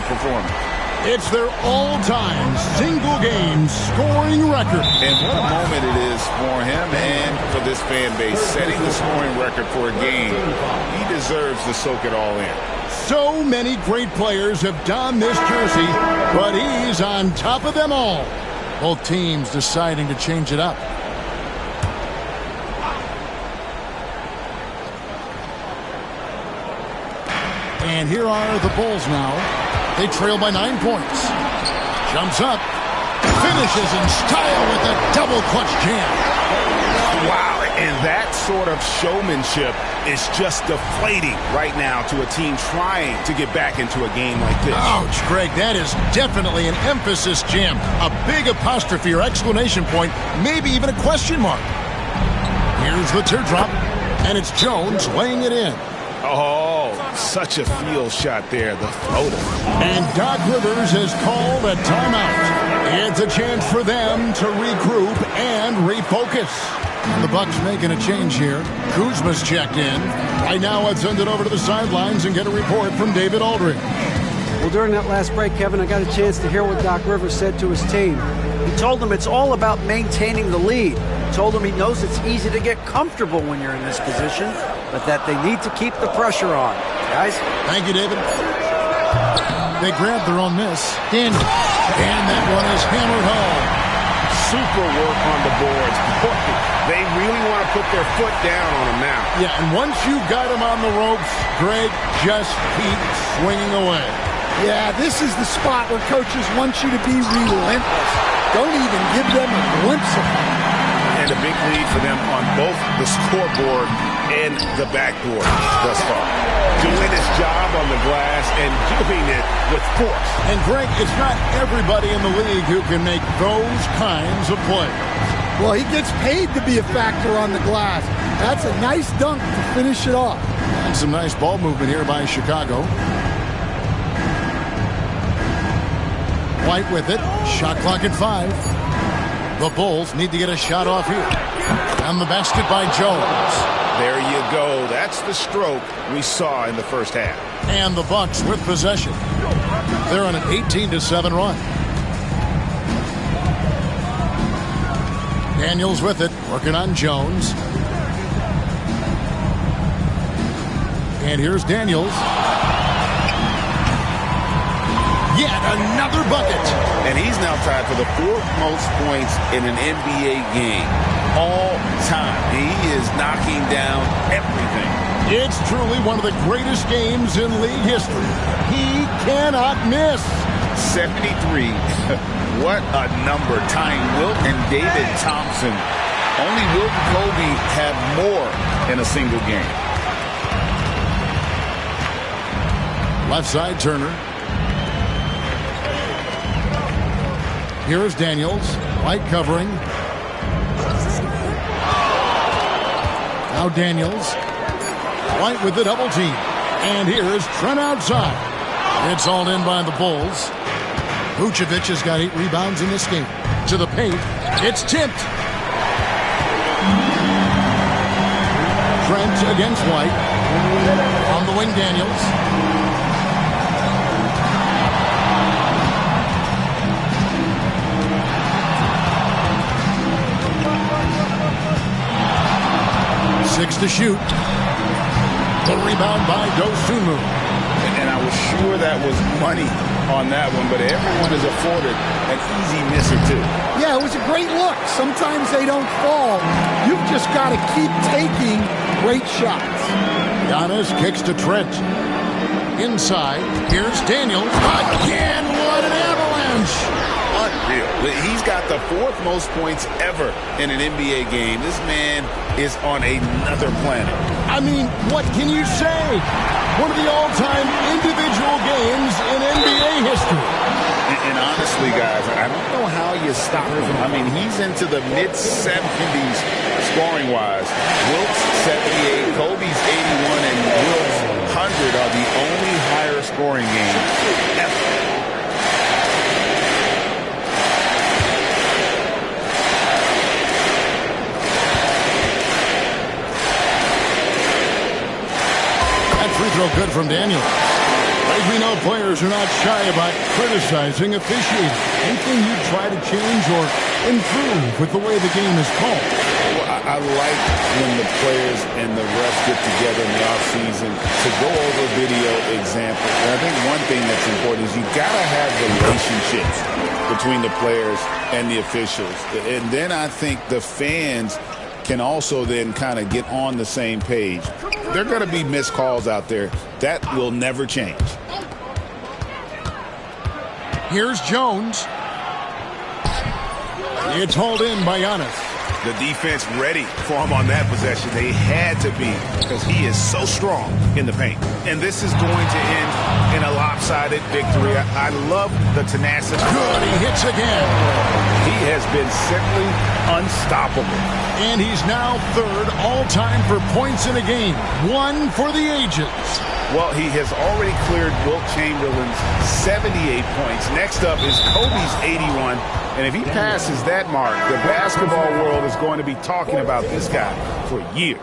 performance. It's their all-time single-game scoring record. And what a moment it is for him and for this fan base. Setting the scoring record for a game. He deserves to soak it all in. So many great players have donned this jersey, but he's on top of them all. Both teams deciding to change it up. And here are the Bulls now. They trail by 9 points. Jumps up. Finishes in style with a double clutch jam. Wow, and that sort of showmanship is just deflating right now to a team trying to get back into a game like this. Ouch, Greg, that is definitely an emphasis jam. A big apostrophe or exclamation point, maybe even a question mark. Here's the teardrop, and it's Jones laying it in. Oh, such a field shot there, the floater. And Doc Rivers has called a timeout. It's a chance for them to regroup and refocus. The Bucks making a change here. Kuzma's checked in. Right now, let's send it over to the sidelines and get a report from David Aldridge. Well, during that last break, Kevin, I got a chance to hear what Doc Rivers said to his team. He told them it's all about maintaining the lead. He told them he knows it's easy to get comfortable when you're in this position, but that they need to keep the pressure on. Guys? Thank you, David. They grabbed their own miss. Daniel. And that one is hammered home. Super work on the boards. They really want to put their foot down on them now. Yeah, and once you've got them on the ropes, Greg, just keep swinging away. Yeah, this is the spot where coaches want you to be relentless. Don't even give them a glimpse of it. And a big lead for them on both the scoreboard and the backboard thus far. Doing his job on the glass and doing it with force. And Greg, it's not everybody in the league who can make those kinds of plays. Well, he gets paid to be a factor on the glass. That's a nice dunk to finish it off. And some nice ball movement here by Chicago. White with it. Shot clock at 5. The Bulls need to get a shot off here. And the basket by Jones. There you go. That's the stroke we saw in the first half. And the Bucks with possession. They're on an 18-7 run. Daniels with it, working on Jones. And here's Daniels. Yet another bucket. And he's now tied for the 4th most points in an NBA game all time. He is knocking down everything. It's truly one of the greatest games in league history. He cannot miss. 73. What a number, tying Wilt and David Thompson. Only Wilt and Kobe have more in a single game. Left side, Turner. Here's Daniels. White covering. Now Daniels. White with the double team. And here's Trent outside. It's all in by the Bulls. Vucevic has got 8 rebounds in this game. To the paint. It's tipped. Trent against White. On the wing, Daniels. Six to shoot. The rebound by Dosunmu. And I was sure that was money on that one, but everyone is afforded an easy miss or two. Yeah, it was a great look. Sometimes they don't fall. You've just got to keep taking great shots. Giannis kicks to Trent. Inside, here's Daniels. Again, what an avalanche! Unreal. He's got the 4th most points ever in an NBA game. This man is on another planet. I mean, what can you say? One of the all-time individual games in NBA history. And honestly, guys, I don't know how you stop him. I mean, he's into the mid-70s scoring-wise. Wilt's 78, Kobe's 81, and Wilt's 100 are the only higher scoring games ever. Free throw good from Daniels. As we know, players are not shy about criticizing officiating. Anything you try to change or improve with the way the game is called? Well, I like when the players and the refs get together in the offseason to go over video examples. And I think one thing that's important is you got to have relationships between the players and the officials. And then I think the fans can also then kind of get on the same page. There are going to be missed calls out there. That will never change. Here's Jones. It's hauled in by Giannis. The defense ready for him on that possession. They had to be, because he is so strong in the paint. And this is going to end in a lopsided victory. I love the tenacity. Good, he hits again. He has been simply unstoppable. And he's now third all-time for points in a game. One for the ages. Well, he has already cleared Wilt Chamberlain's 78 points. Next up is Kobe's 81. And if he passes that mark, the basketball world is going to be talking about this guy for years.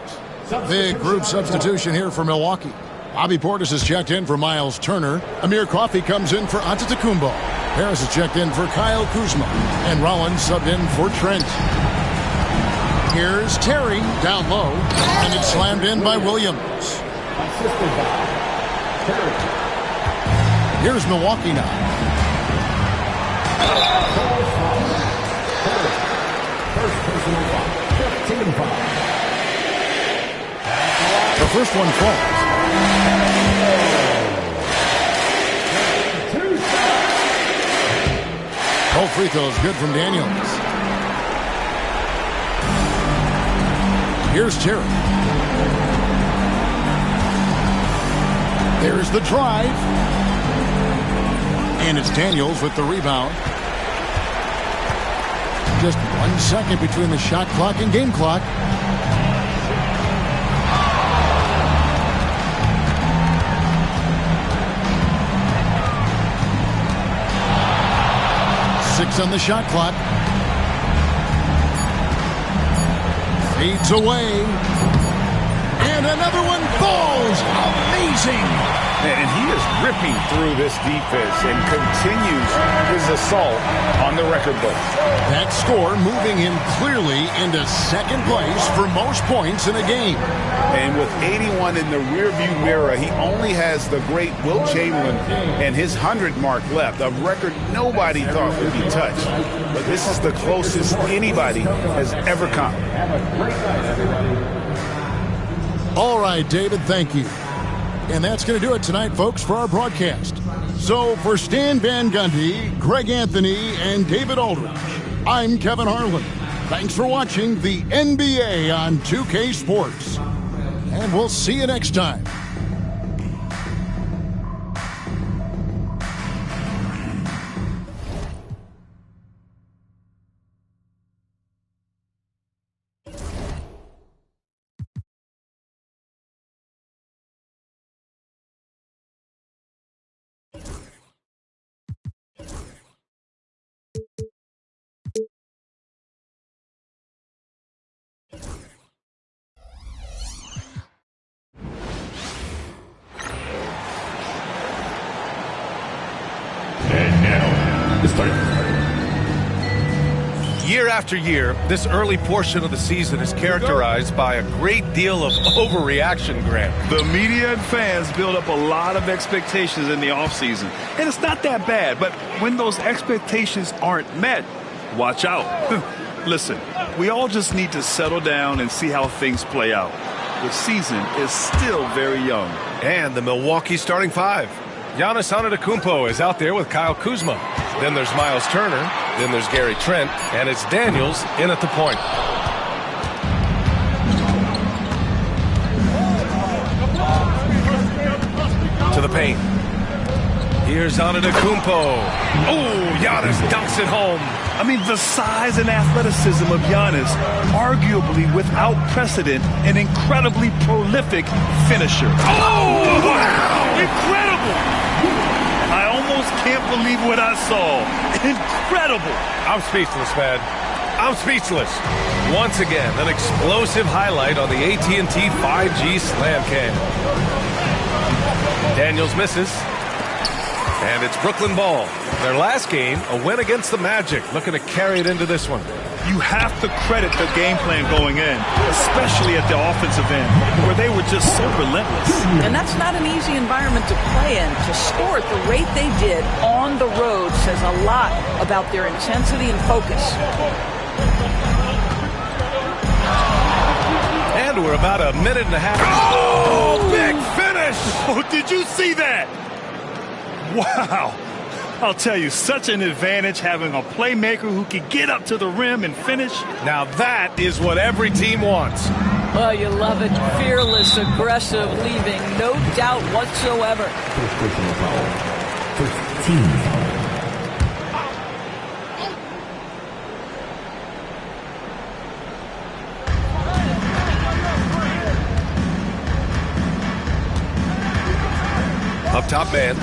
Big group substitution here for Milwaukee. Bobby Portis is checked in for Miles Turner. Amir Coffey comes in for Antetokounmpo. Harris is checked in for Kyle Kuzma. And Rollins subbed in for Trent. Here's Terry down low. And it's slammed in by Williams. Here's Milwaukee now. The first one falls. Both free throws good from Daniels. Here's Terry. There's the drive. And it's Daniels with the rebound. Just 1 second between the shot clock and game clock. Six on the shot clock. Fades away. And another one falls. Amazing. And he is ripping through this defense and continues his assault on the record book. That score moving him clearly into second place for most points in a game. And with 81 in the rearview mirror, he only has the great Wilt Chamberlain and his 100 mark left, a record nobody thought would be touched. But this is the closest anybody has ever come. All right, David, thank you. And that's going to do it tonight, folks, for our broadcast. So for Stan Van Gundy, Greg Anthony, and David Aldridge, I'm Kevin Harlan. Thanks for watching the NBA on 2K Sports. And we'll see you next time. Year after year, this early portion of the season is characterized by a great deal of overreaction, Grant. The media and fans build up a lot of expectations in the offseason. And it's not that bad, but when those expectations aren't met, watch out. Listen, we all just need to settle down and see how things play out. The season is still very young. And the Milwaukee starting five. Giannis Antetokounmpo is out there with Kyle Kuzma. Then there's Miles Turner. Then there's Gary Trent. And it's Daniels in at the point. To the paint. Here's Antetokounmpo. Oh, Giannis dunks it home. I mean, the size and athleticism of Giannis, arguably without precedent, an incredibly prolific finisher. Oh, wow! Incredible! I almost can't believe what I saw. Incredible! I'm speechless, man. I'm speechless. Once again, an explosive highlight on the AT&T 5G Slam Cam. Daniels misses. And it's Brooklyn ball. Their last game, a win against the Magic, looking to carry it into this one. You have to credit the game plan going in, especially at the offensive end, where they were just so relentless. And that's not an easy environment to play in. To score at the rate they did on the road says a lot about their intensity and focus. And And we're about a minute and a half. Oh, big finish! Oh, did you see that? Wow. I'll tell you, such an advantage having a playmaker who can get up to the rim and finish. Now that is what every team wants. Well, you love it. Fearless, aggressive, leaving no doubt whatsoever. First personal foul. First team foul. Up top man.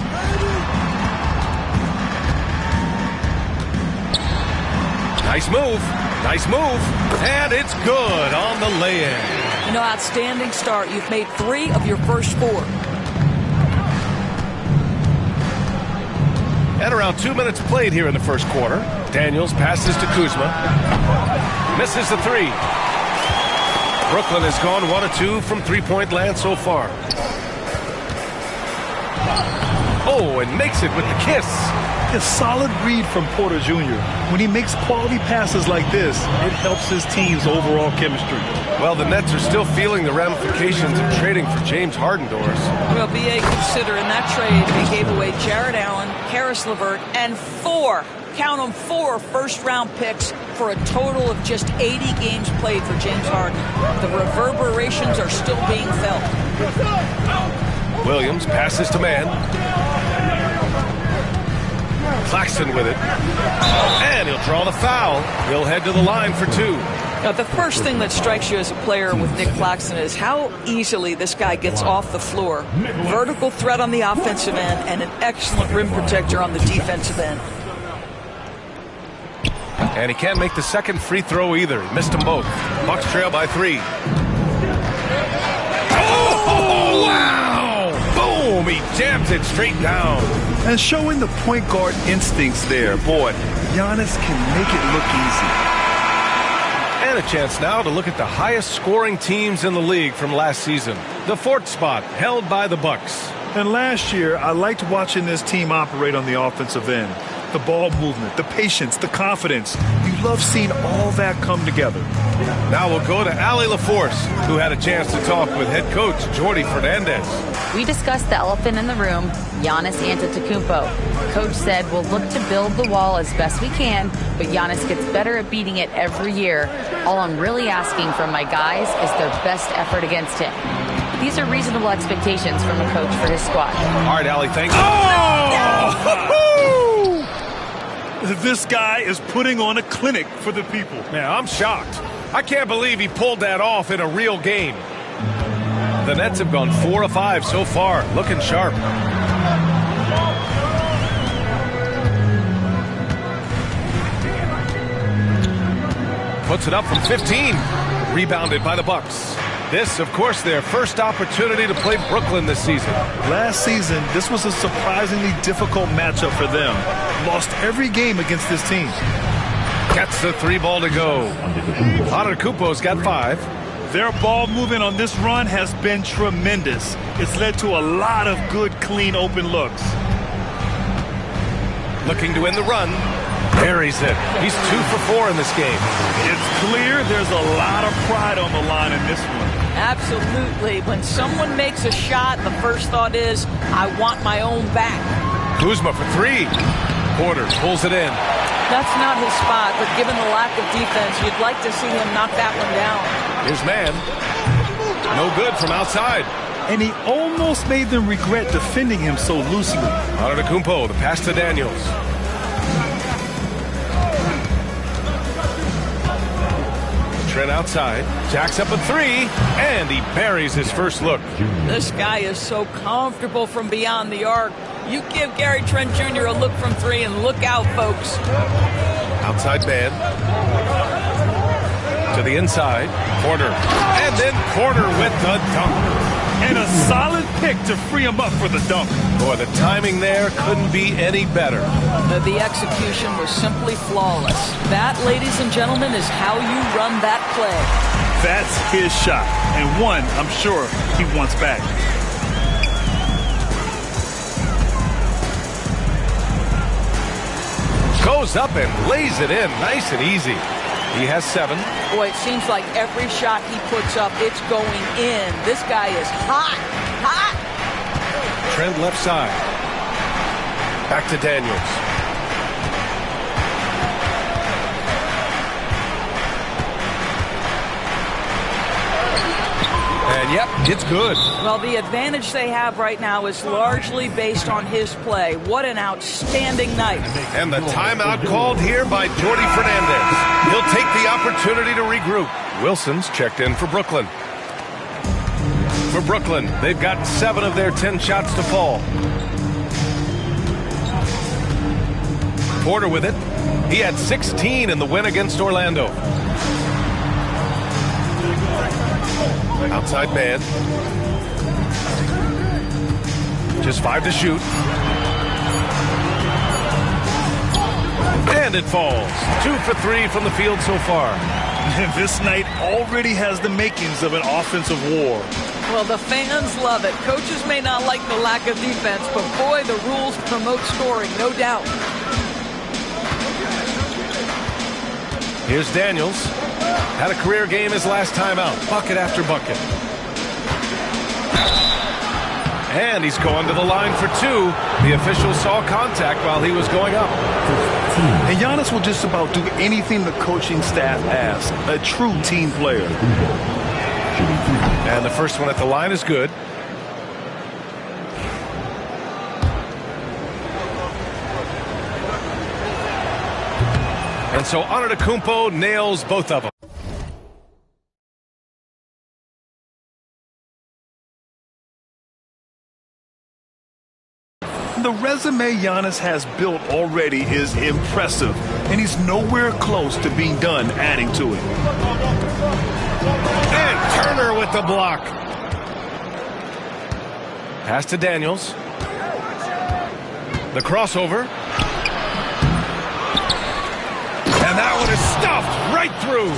Nice move. Nice move. And it's good on the lay-in. You know, outstanding start. You've made 3 of your first 4. At around 2 minutes played here in the first quarter. Daniels passes to Kuzma. Misses the 3. Brooklyn has gone 1 of 2 from three-point land so far. Oh, and makes it with the kiss. A solid read from Porter Jr. When he makes quality passes like this, it helps his team's overall chemistry. Well, the Nets are still feeling the ramifications of trading for James Harden, Doris. Well, B.A., consider in that trade they gave away Jared Allen, Karis LeVert, and 4, count them, 4 first-round picks for a total of just 80 games played for James Harden. The reverberations are still being felt. Williams passes to man. Claxton with it. And he'll draw the foul. He'll head to the line for 2. Now, the first thing that strikes you as a player with Nick Claxton is how easily this guy gets off the floor. Vertical threat on the offensive end and an excellent rim protector on the defensive end. And he can't make the second free throw either. He missed them both. Bucks trail by 3. Oh, wow! Boom! He jams it straight down. And showing the point guard instincts there. Boy, Giannis can make it look easy. And a chance now to look at the highest scoring teams in the league from last season. The 4th spot held by the Bucks. And last year, I liked watching this team operate on the offensive end. The ball movement, the patience, the confidence. You love seeing all that come together. Now we'll go to Allie LaForce, who had a chance to talk with head coach Jordi Fernandez. We discussed the elephant in the room, Giannis Antetokounmpo. Coach said we'll look to build the wall as best we can, but Giannis gets better at beating it every year. All I'm really asking from my guys is their best effort against him. These are reasonable expectations from a coach for his squad. All right, Allie, thanks. Oh! This guy is putting on a clinic for the people. Man, I'm shocked. I can't believe he pulled that off in a real game. The Nets have gone 4 of 5 so far, looking sharp. Puts it up from 15. Rebounded by the Bucks. This, of course, their first opportunity to play Brooklyn this season. Last season, this was a surprisingly difficult matchup for them. Lost every game against this team. Gets the 3 ball to go. Antetokounmpo's got 5. Their ball movement on this run has been tremendous. It's led to a lot of good, clean, open looks. Looking to win the run. Buries it. He's 2 for 4 in this game. It's clear there's a lot of pride on the line in this one. Absolutely. When someone makes a shot, the first thought is, I want my own back. Kuzma for 3. Porter pulls it in. That's not his spot, but given the lack of defense, you'd like to see him knock that one down. His man. No good from outside. And he almost made them regret defending him so loosely. Antetokounmpo, the pass to Daniels. Trent outside, jacks up a 3, and he buries his first look. This guy is so comfortable from beyond the arc. You give Gary Trent Jr. a look from 3, and look out, folks. Outside man. To the inside, Porter. And then Porter with the dunk. And a solid pick to free him up for the dunk. Boy, the timing there couldn't be any better. The execution was simply flawless. That, ladies and gentlemen, is how you run that play. That's his shot, and one I'm sure he wants back. Goes up and lays it in nice and easy. He has 7. Boy, it seems like every shot he puts up, it's going in. This guy is hot, hot. Trent left side. Back to Daniels. And yep, it's good. Well, the advantage they have right now is largely based on his play. What an outstanding night. And the timeout called here by Jordy Fernandez. He'll take the opportunity to regroup. Wilson's checked in for Brooklyn. For Brooklyn, they've got 7 of their 10 shots to fall. Porter with it. He had 16 in the win against Orlando. Outside man. Just 5 to shoot. And it falls. 2 for 3 from the field so far. And this night already has the makings of an offensive war. Well, the fans love it. Coaches may not like the lack of defense, but boy, the rules promote scoring, no doubt. Here's Daniels. Had a career game his last time out. Bucket after bucket. And he's going to the line for 2. The official saw contact while he was going up. And Giannis will just about do anything the coaching staff asks. A true team player. And the first one at the line is good. And so Antetokounmpo nails both of them. The resume Giannis has built already is impressive, and he's nowhere close to being done adding to it. And Turner with the block. Pass to Daniels. The crossover. And that one is stuffed right through.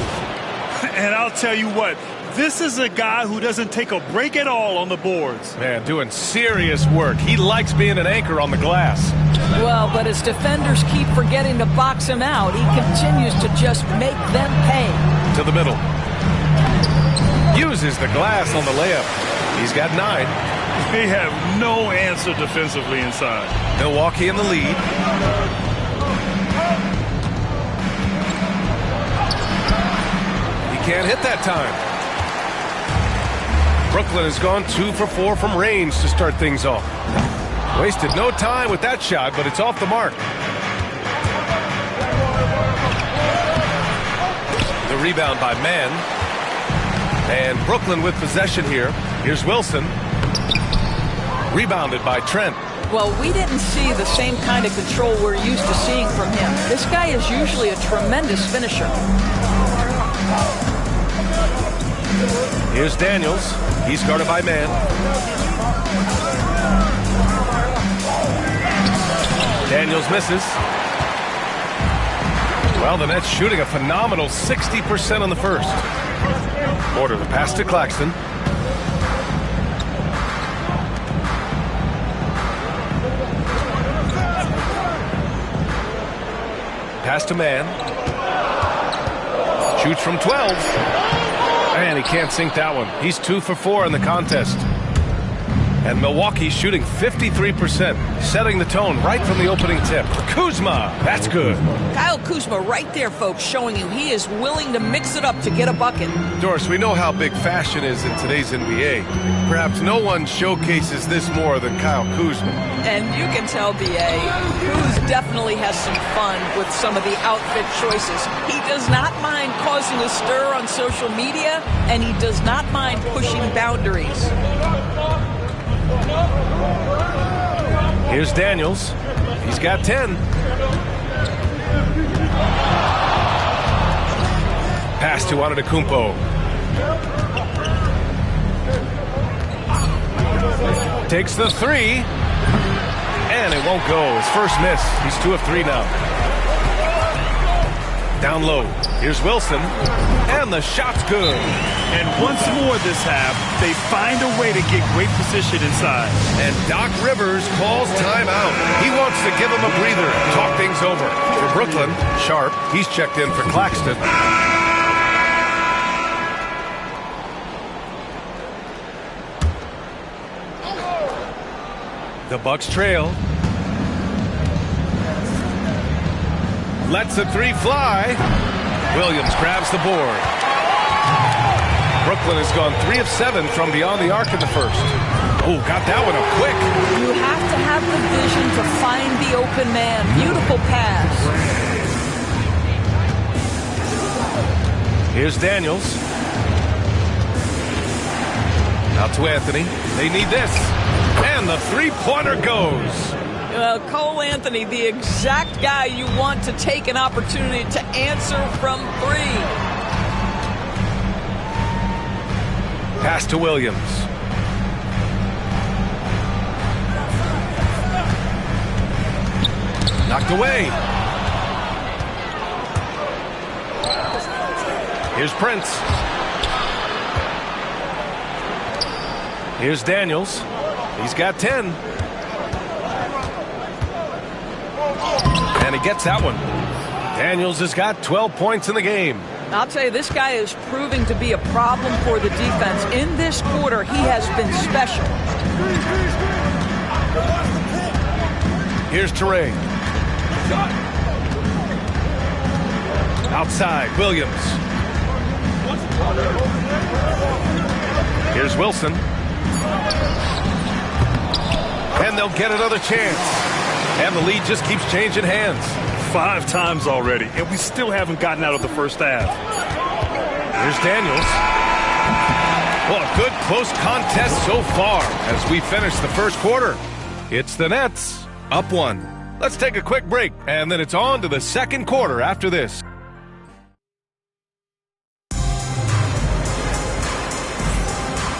And I'll tell you what, this is a guy who doesn't take a break at all on the boards. Man, doing serious work. He likes being an anchor on the glass. Well, but as defenders keep forgetting to box him out, he continues to just make them pay. To the middle. Uses the glass on the layup. He's got 9. They have no answer defensively inside. Milwaukee in the lead. He can't hit that time. Brooklyn has gone 2 for 4 from range to start things off. Wasted no time with that shot, but it's off the mark. The rebound by Mann. And Brooklyn with possession here. Here's Wilson. Rebounded by Trent. Well, we didn't see the same kind of control we're used to seeing from him. This guy is usually a tremendous finisher. Here's Daniels. He's guarded by Mann. Daniels misses. Well, the Nets shooting a phenomenal 60% on the first. Porter, the pass to Claxton. Pass to Mann. Shoots from 12. And he can't sink that one. He's 2 for 4 in the contest. And Milwaukee shooting 53%, setting the tone right from the opening tip. Kuzma, that's good. Kyle Kuzma right there, folks, showing you he is willing to mix it up to get a bucket. Doris, we know how big fashion is in today's NBA. Perhaps no one showcases this more than Kyle Kuzma. And you can tell, B.A., Kuz definitely has some fun with some of the outfit choices. He does not mind causing a stir on social media, and he does not mind pushing boundaries. Here's Daniels. He's got 10. Pass to Antetokounmpo. Takes the 3. And it won't go. His first miss. He's 2 of 3 now. Down low. Here's Wilson. And the shot's good. And once more this half, they find a way to get great position inside. And Doc Rivers calls timeout. He wants to give him a breather, talk things over. For Brooklyn, Sharp, he's checked in for Claxton. The Bucks trail. Lets the three fly. Williams grabs the board. Brooklyn has gone 3 of 7 from beyond the arc in the first. Oh, got that one up quick. You have to have the vision to find the open man. Beautiful pass. Here's Daniels. Out to Anthony. They need this. And the three-pointer goes. Cole Anthony, the exact guy you want to take an opportunity to answer from 3. Pass to Williams. Knocked away. Here's Prince. Here's Daniels. He's got 10. And he gets that one. Daniels has got 12 points in the game. I'll tell you, this guy is proving to be a problem for the defense. In this quarter, he has been special. Here's Teray. Outside, Williams. Here's Wilson. And they'll get another chance. And the lead just keeps changing hands. 5 times already, and we still haven't gotten out of the first half. Here's Daniels. Well, a good close contest so far as we finish the first quarter. It's the Nets up 1. Let's take a quick break, and then it's on to the second quarter after this.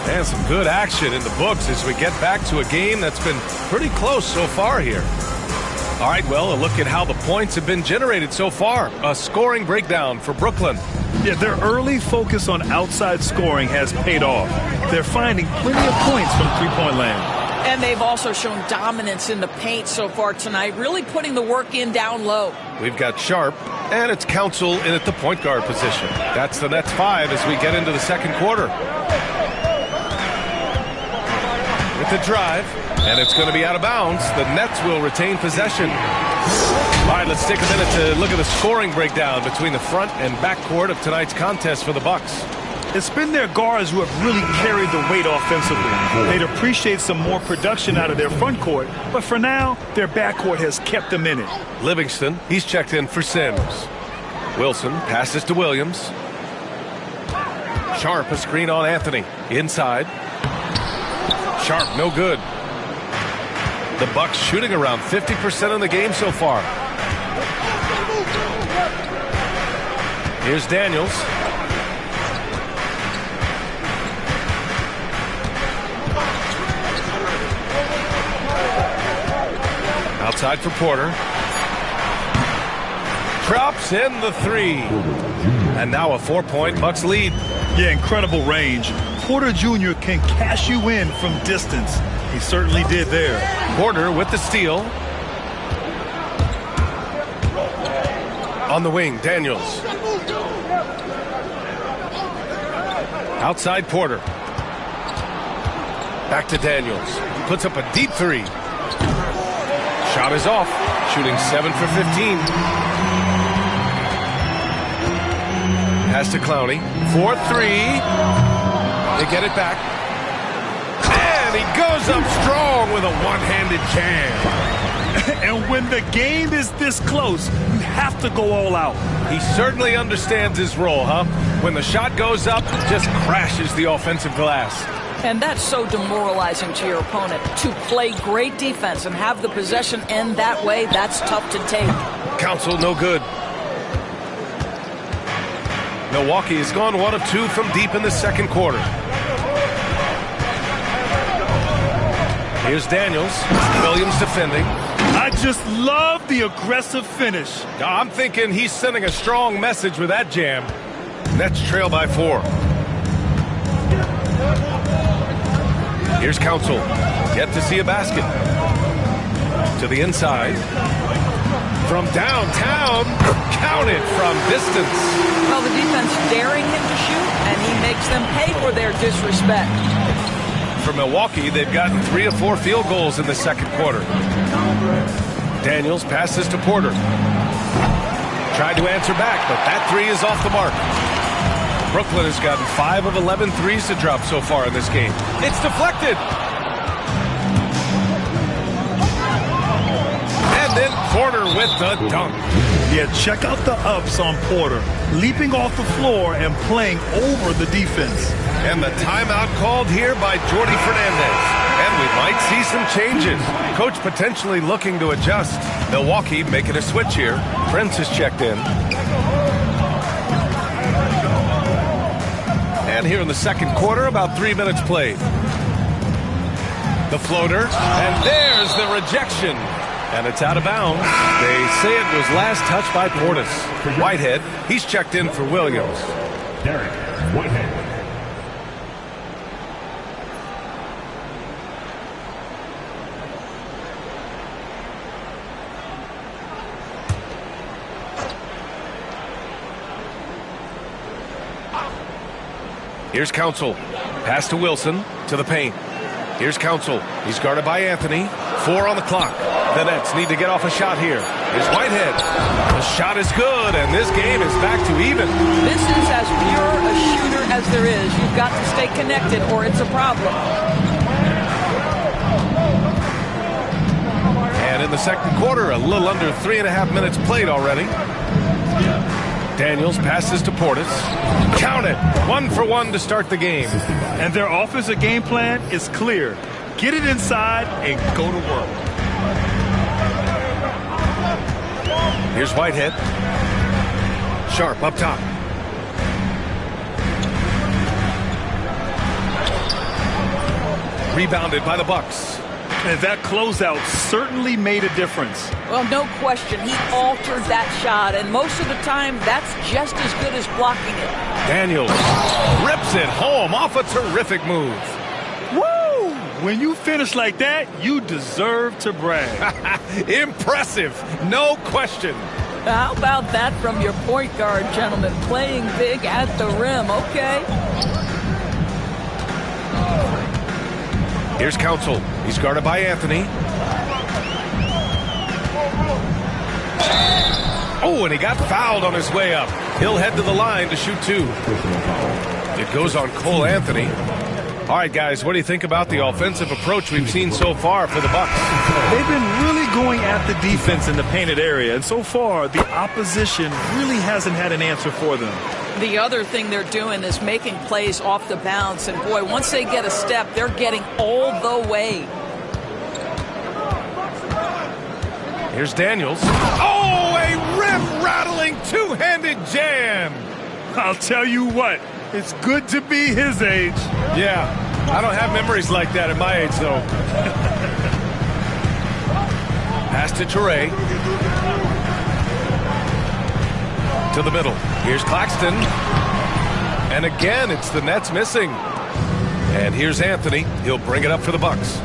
And some good action in the books as we get back to a game that's been pretty close so far here. All right, well, a look at how the points have been generated so far. A scoring breakdown for Brooklyn. Yeah, their early focus on outside scoring has paid off. They're finding plenty of points from three-point land. And they've also shown dominance in the paint so far tonight, really putting the work in down low. We've got Sharp, and it's Council in at the point guard position. That's the Nets 5 as we get into the second quarter. With the drive, and it's going to be out of bounds. The Nets will retain possession. All right, let's take a minute to look at the scoring breakdown between the front and back court of tonight's contest for the Bucks. It's been their guards who have really carried the weight offensively. They'd appreciate some more production out of their front court, but for now, their backcourt has kept them in it. Livingston, he's checked in for Sims. Wilson passes to Williams. Sharp, a screen on Anthony. Inside. Sharp, no good. The Bucks shooting around 50% in the game so far. Here's Daniels. Outside for Porter. Drops in the 3. And now a 4-point Bucks lead. Yeah, incredible range. Porter Jr. can cash you in from distance. He certainly did there. Porter with the steal. On the wing, Daniels. Outside Porter. Back to Daniels. Puts up a deep 3. Shot is off. Shooting 7 for 15. Pass to Clowney. 4-3. They get it back. And he goes up strong with a one-handed jam. And when the game is this close, you have to go all out. He certainly understands his role, huh? When the shot goes up, it just crashes the offensive glass. And that's so demoralizing to your opponent. To play great defense and have the possession end that way, that's tough to take. Council no good. Milwaukee has gone 1 of 2 from deep in the second quarter. Here's Daniels. Williams defending. I just love the aggressive finish. I'm thinking he's sending a strong message with that jam. Nets trail by 4. Here's Council. Yet to see a basket. To the inside. From downtown. Counted from distance. Well, the defense daring him to shoot, and he makes them pay for their disrespect. For Milwaukee, they've gotten 3 of 4 field goals in the second quarter. Daniels passes to Porter. Tried to answer back, but that 3 is off the mark. Brooklyn has gotten 5 of 11 threes to drop so far in this game. It's deflected. And then Porter with the dunk. Yeah, check out the ups on Porter. Leaping off the floor and playing over the defense. And the timeout called here by Jordi Fernandez. And we might see some changes. Coach potentially looking to adjust. Milwaukee making a switch here. Prince has checked in. And here in the second quarter, about 3 minutes played. The floater, and there's the rejection. And it's out of bounds. They say it was last touched by Portis. Whitehead, he's checked in for Williams. Derek Whitehead. Here's Council. Pass to Wilson. To the paint. Here's Council. He's guarded by Anthony. 4 on the clock. The Nets need to get off a shot here. Here's Whitehead. The shot is good, and this game is back to even. This is as pure a shooter as there is. You've got to stay connected, or it's a problem. And in the second quarter, a little under 3.5 minutes played already. Daniels passes to Portis. Count it. 1 for 1 to start the game. And their offensive game plan is clear. Get it inside and go to work. Here's Whitehead. Sharp up top. Rebounded by the Bucks. And that closeout certainly made a difference. Well, no question. He altered that shot, and most of the time, that's just as good as blocking it. Daniels rips it home off a terrific move. Woo! When you finish like that, you deserve to brag. Impressive. No question. How about that from your point guard, gentlemen? Playing big at the rim. Okay. Here's Council. He's guarded by Anthony. Oh, and he got fouled on his way up. He'll head to the line to shoot 2. It goes on Cole Anthony. All right, guys, what do you think about the offensive approach we've seen so far for the Bucks? They've been really going at the defense in the painted area, and so far the opposition really hasn't had an answer for them. The other thing they're doing is making plays off the bounce, and boy, once they get a step, they're getting all the way. Here's Daniels. Oh, a rim-rattling two-handed jam. I'll tell you what, it's good to be his age. Yeah, I don't have memories like that at my age, though. Pass to Toure. To the middle. Here's Claxton. And again, it's the Nets missing. And here's Anthony. He'll bring it up for the Bucks.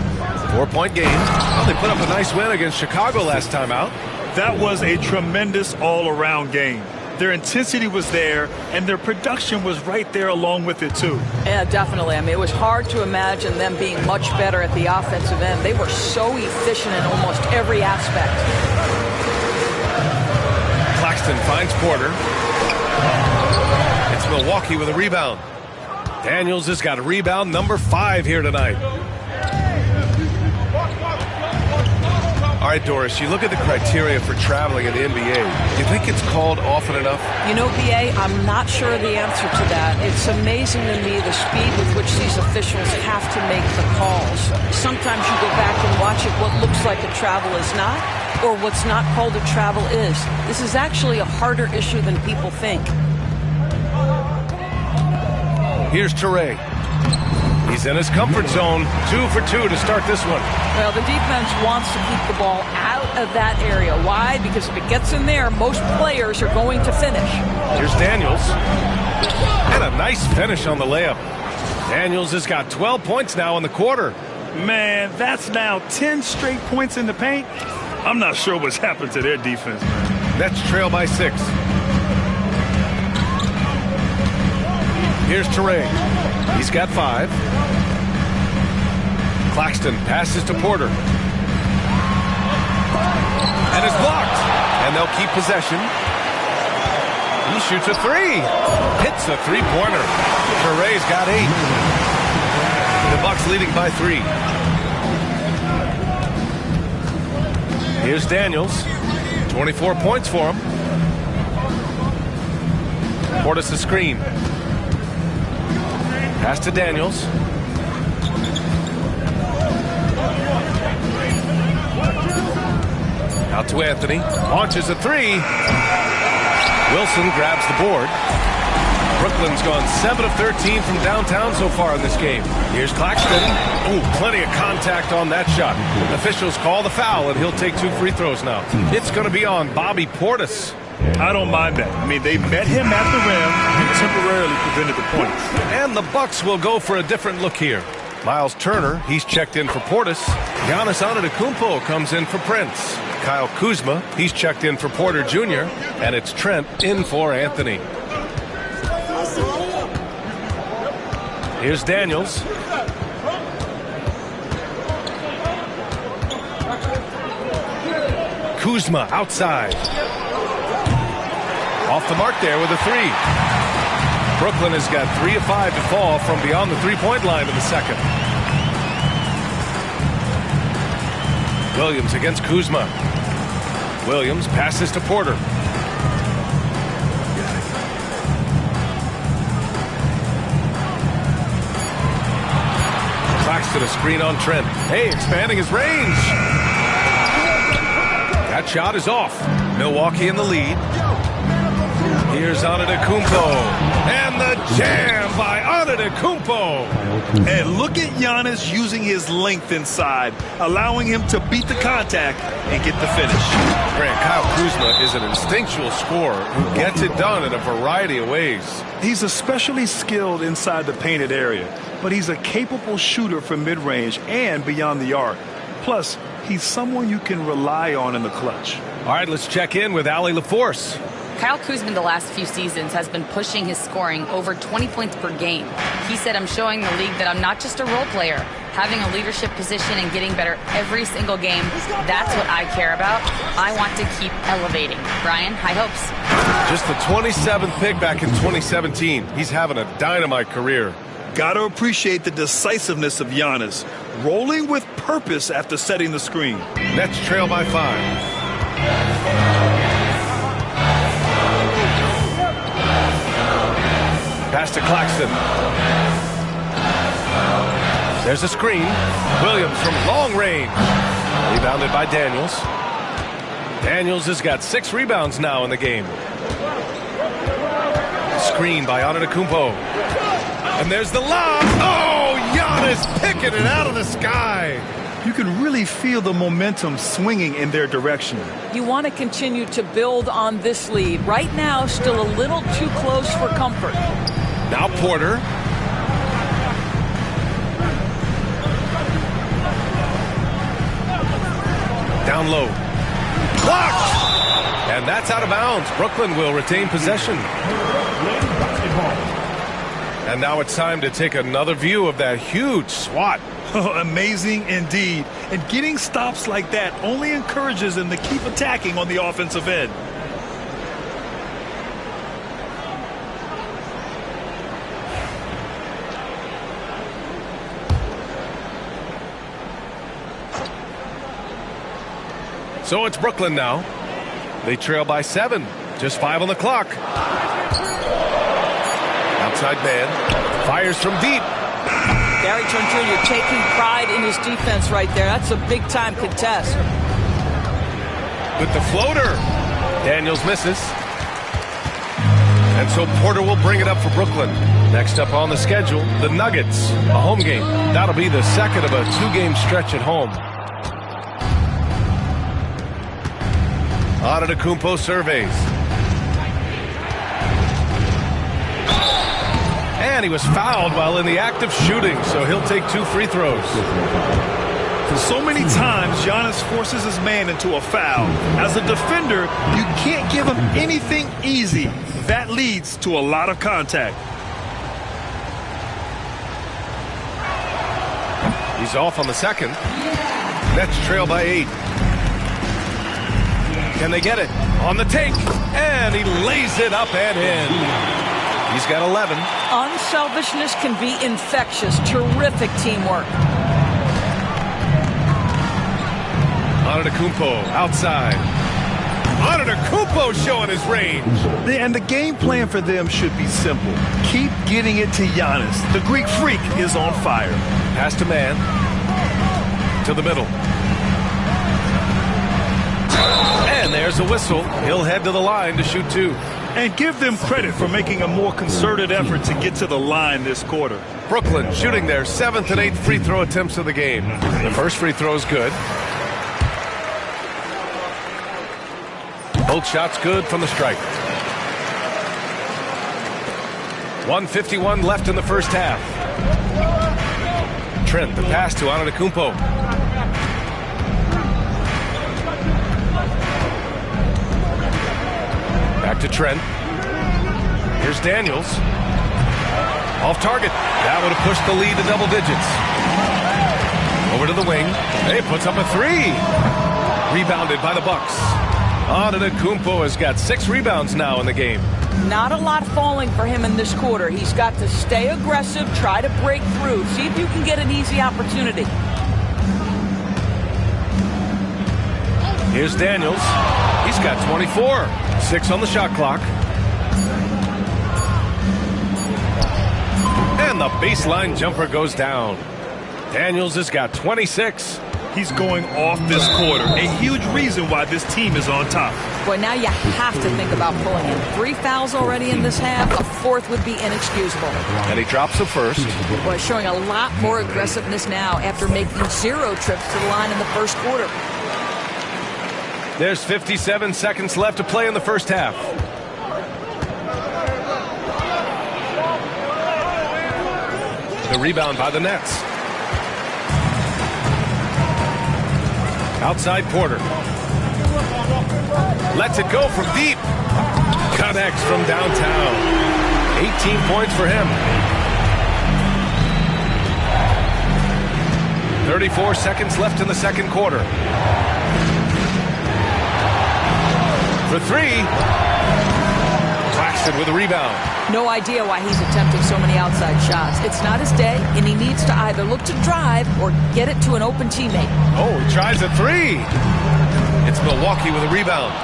4-point game. Well, they put up a nice win against Chicago last time out. That was a tremendous all-around game. Their intensity was there, and their production was right there along with it, too. Yeah, definitely. I mean, it was hard to imagine them being much better at the offensive end. They were so efficient in almost every aspect. Claxton finds Porter. It's Milwaukee with a rebound. Daniels has got a rebound number 5 here tonight. All right, Doris, you look at the criteria for traveling in the NBA. Do you think it's called often enough? You know, B.A., I'm not sure the answer to that. It's amazing to me the speed with which these officials have to make the calls. Sometimes you go back and watch it, what looks like a travel is not, or what's not called a travel is. This is actually a harder issue than people think. Here's Toure. He's in his comfort zone. 2 for 2 to start this one. Well, the defense wants to keep the ball out of that area. Why? Because if it gets in there, most players are going to finish. Here's Daniels. And a nice finish on the layup. Daniels has got 12 points now in the quarter. Man, that's now 10 straight points in the paint. I'm not sure what's happened to their defense, man. Nets trail by 6. Here's Teray. He's got 5. Claxton passes to Porter. And is blocked. And they'll keep possession. He shoots a 3. Hits a three-pointer. Teray's got 8. The Bucks leading by 3. Here's Daniels. 24 points for him. Portis a screen. Pass to Daniels. Out to Anthony. Launches a 3. Wilson grabs the board. Brooklyn's gone 7 of 13 from downtown so far in this game. Here's Claxton. Ooh, plenty of contact on that shot. Officials call the foul, and he'll take 2 free throws now. It's going to be on Bobby Portis. I don't mind that. I mean, they met him at the rim and temporarily prevented the points. And the Bucks will go for a different look here. Miles Turner, he's checked in for Portis. Giannis Antetokounmpo comes in for Prince. Kyle Kuzma, he's checked in for Porter Jr. And it's Trent in for Anthony. Here's Daniels. Kuzma outside. Off the mark there with a 3. Brooklyn has got 3 of 5 to fall from beyond the three-point line in the second. Williams against Kuzma. Williams passes to Porter. Claxton a screen on Trent. Hey, expanding his range. That shot is off. Milwaukee in the lead. Here's Antetokounmpo. And the jam by Antetokounmpo. And look at Giannis using his length inside, allowing him to beat the contact and get the finish. Grant, Kyle Kuzma is an instinctual scorer who gets it done in a variety of ways. He's especially skilled inside the painted area, but he's a capable shooter from mid-range and beyond the arc. Plus, he's someone you can rely on in the clutch. All right, let's check in with Allie LaForce. Kyle Kuzma the last few seasons has been pushing his scoring over 20 points per game. He said, "I'm showing the league that I'm not just a role player. Having a leadership position and getting better every single game, that's what I care about. I want to keep elevating." Brian, high hopes. Just the 27th pick back in 2017. He's having a dynamite career. Gotta appreciate the decisiveness of Giannis, rolling with purpose after setting the screen. Nets trail by 5. Pass to Claxton. There's a screen. Williams from long range. Rebounded by Daniels. Daniels has got 6 rebounds now in the game. Screen by Antetokounmpo. And there's the lob. Oh, Giannis picking it out of the sky. You can really feel the momentum swinging in their direction. You want to continue to build on this lead. Right now, still a little too close for comfort. Now Porter. Down low. Blocked! And that's out of bounds. Brooklyn will retain possession. And now it's time to take another view of that huge swat. Amazing indeed. And getting stops like that only encourages them to keep attacking on the offensive end. So it's Brooklyn now. They trail by 7. Just 5 on the clock. Outside man. Fires from deep. Gary Trent Jr. taking pride in his defense right there. That's a big-time contest. With the floater. Daniels misses. And so Porter will bring it up for Brooklyn. Next up on the schedule, the Nuggets, a home game. That'll be the second of a 2-game stretch at home. Antetokounmpo surveys. And he was fouled while in the act of shooting, so he'll take 2 free throws. So many times, Giannis forces his man into a foul. As a defender, you can't give him anything easy. That leads to a lot of contact. He's off on the second. Nets trail by 8. Can they get it? On the take. And he lays it up and in. He's got 11. Unselfishness can be infectious. Terrific teamwork. Antetokounmpo outside. Antetokounmpo showing his range. And the game plan for them should be simple. Keep getting it to Giannis. The Greek freak is on fire. Pass to man. To the middle. And there's a whistle. He'll head to the line to shoot 2. And give them credit for making a more concerted effort to get to the line this quarter. Brooklyn shooting their 7th and 8th free throw attempts of the game. The first free throw is good. Both shots good from the stripe. 1:51 left in the first half. Trent, the pass to Antetokounmpo. Back to Trent. Here's Daniels. Off target. That would have pushed the lead to double digits. Over to the wing. He puts up a 3. Rebounded by the Bucks. Antetokounmpo has got 6 rebounds now in the game. Not a lot falling for him in this quarter. He's got to stay aggressive, try to break through, see if you can get an easy opportunity. Here's Daniels. He's got 24. 6 on the shot clock. And the baseline jumper goes down. Daniels has got 26. He's going off this quarter. A huge reason why this team is on top. Boy, now you have to think about pulling him. 3 fouls already in this half. A 4th would be inexcusable. And he drops the first. Boy, showing a lot more aggressiveness now after making 0 trips to the line in the first quarter. There's 57 seconds left to play in the first half. The rebound by the Nets. Outside Porter. Lets it go from deep. Connects from downtown. 18 points for him. 34 seconds left in the second quarter. For 3. Claxton with a rebound. No idea why he's attempting so many outside shots. It's not his day, and he needs to either look to drive or get it to an open teammate. Oh, he tries a 3. It's Milwaukee with a rebound.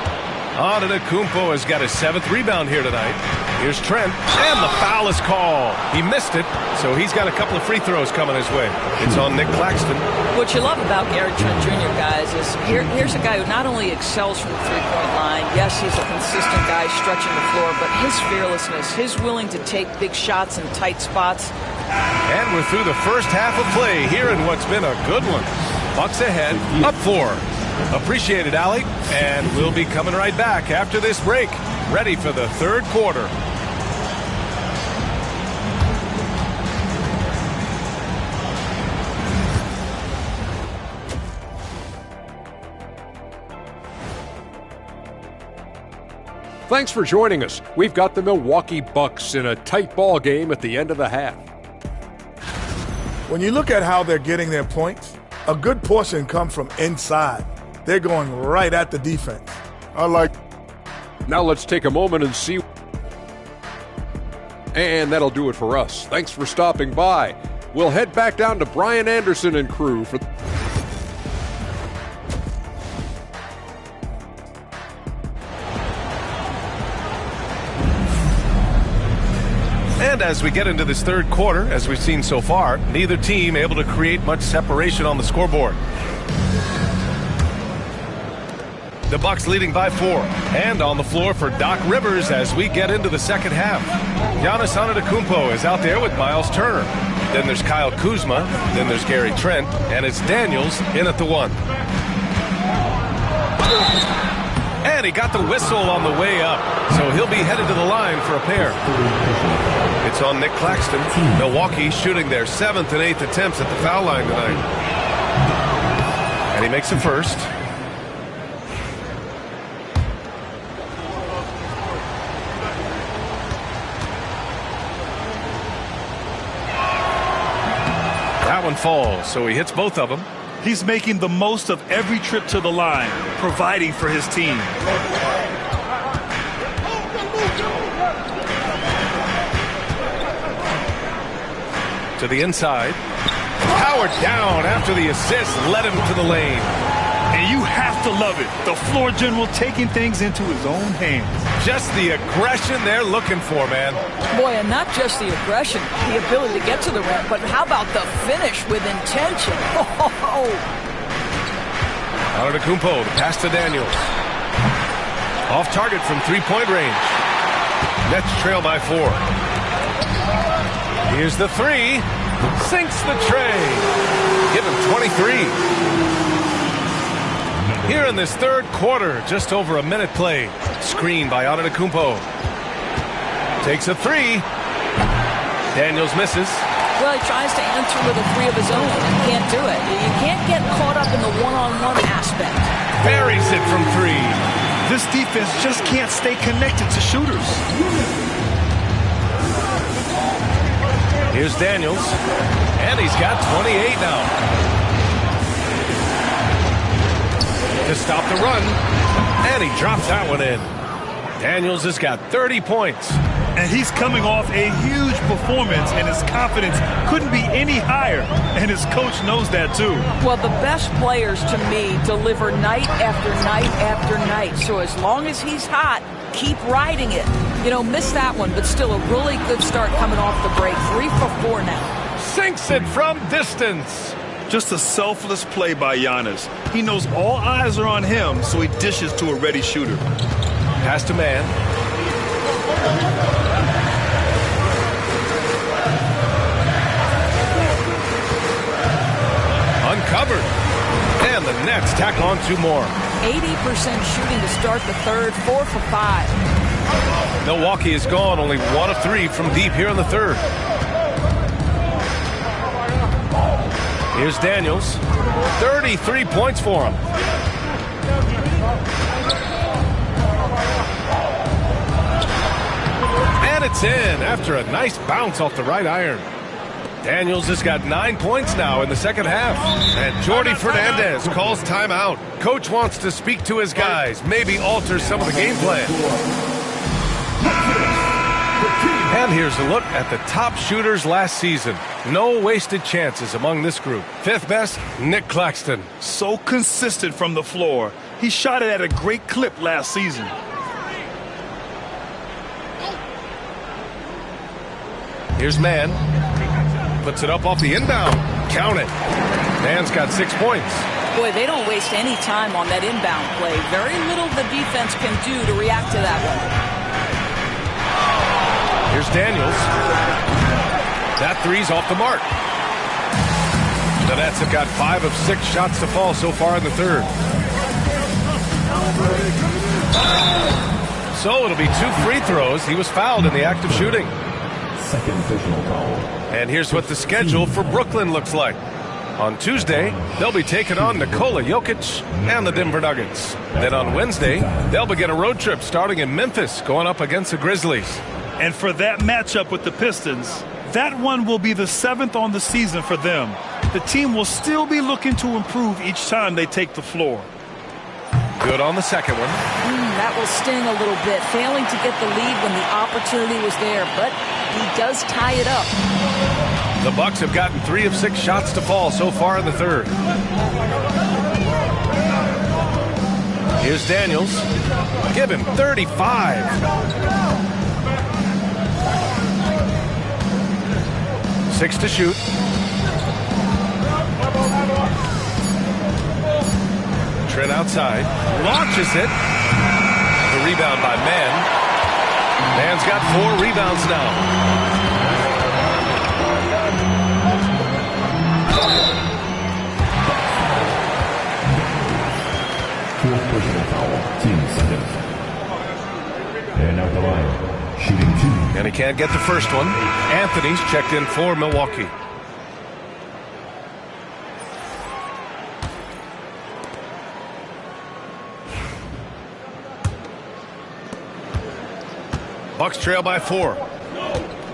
Antetokounmpo has got his 7th rebound here tonight. Here's Trent, and the foul is called. He missed it, so he's got a couple of free throws coming his way. It's on Nick Claxton. What you love about Gary Trent Jr., guys, is here's a guy who not only excels from the three-point line, yes, he's a consistent guy stretching the floor, but his fearlessness, his willing to take big shots in tight spots. And we're through the first half of play here in what's been a good one. Bucks ahead, up 4. Appreciate it, Allie. And we'll be coming right back after this break, ready for the third quarter. Thanks for joining us. We've got the Milwaukee Bucks in a tight ball game at the end of the half. When you look at how they're getting their points, a good portion come from inside. They're going right at the defense. Now let's take a moment and see. And that'll do it for us. Thanks for stopping by. We'll head back down to Brian Anderson and crew for... And as we get into this third quarter, as we've seen so far, neither team able to create much separation on the scoreboard. The Bucks leading by 4. And on the floor for Doc Rivers as we get into the second half. Giannis Antetokounmpo is out there with Miles Turner. Then there's Kyle Kuzma. Then there's Gary Trent. And it's Daniels in at the 1. And he got the whistle on the way up. So he'll be headed to the line for a pair. It's on Nick Claxton. Milwaukee shooting their 7th and 8th attempts at the foul line tonight. And he makes the first. That one falls, so he hits both of them. He's making the most of every trip to the line, providing for his team. To the inside. Powered down after the assist led him to the lane. And you have to love it. The floor general taking things into his own hands. Just the aggression they're looking for, man. Boy, and not just the aggression, the ability to get to the rim, but how about the finish with intention? Antetokounmpo, the pass to Daniels. Off target from three-point range. Nets trail by 4. Here's the 3. Sinks the tray. Give him 23. Here in this third quarter, just over a minute played. Screen by Antetokounmpo. Takes a 3. Daniels misses. Well, he tries to answer with a 3 of his own and can't do it. You can't get caught up in the one-on-one aspect. Buries it from 3. This defense just can't stay connected to shooters. Here's Daniels, and he's got 28 now. To stop the run, and he drops that one in. Daniels has got 30 points. And he's coming off a huge performance, and his confidence couldn't be any higher. And his coach knows that, too. Well, the best players, to me, deliver night after night after night. So as long as he's hot, keep riding it. You know, missed that one, but still a really good start coming off the break. 3 for 4 now. Sinks it from distance. Just a selfless play by Giannis. He knows all eyes are on him, so he dishes to a ready shooter. Pass to man. Uncovered. And the Nets tack on 2 more. 80% shooting to start the third, 4 for 5. Milwaukee is gone, only 1 of 3 from deep here in the third. Here's Daniels. 33 points for him. And it's in after a nice bounce off the right iron. Daniels has got 9 points now in the second half. And Jordi Fernandez calls timeout. Coach wants to speak to his guys, maybe alter some of the game plan. And here's a look at the top shooters last season. No wasted chances among this group. 5th best, Nick Claxton. So consistent from the floor. He shot it at a great clip last season. Here's Mann. Puts it up off the inbound. Count it. Mann's got 6 points. Boy, they don't waste any time on that inbound play. Very little the defense can do to react to that one. Here's Daniels. That 3's off the mark. The Nets have got 5 of 6 shots to fall so far in the third. So it'll be 2 free throws. He was fouled in the act of shooting. Second personal foul. And here's what the schedule for Brooklyn looks like. On Tuesday, they'll be taking on Nikola Jokic and the Denver Nuggets. Then on Wednesday, they'll begin a road trip starting in Memphis, going up against the Grizzlies. And for that matchup with the Pistons, that one will be the 7th on the season for them. The team will still be looking to improve each time they take the floor. Good on the second one. That will sting a little bit, failing to get the lead when the opportunity was there, but he does tie it up. The Bucks have gotten 3 of 6 shots to fall so far in the third. Here's Daniels. Give him 35. Six to shoot. Trent outside. Launches it. The rebound by Mann. Mann's got 4 rebounds now. Fourth personal foul, team seconds. And out the line, shooting 2. And he can't get the first one. Anthony's checked in for Milwaukee. Bucks trail by 4.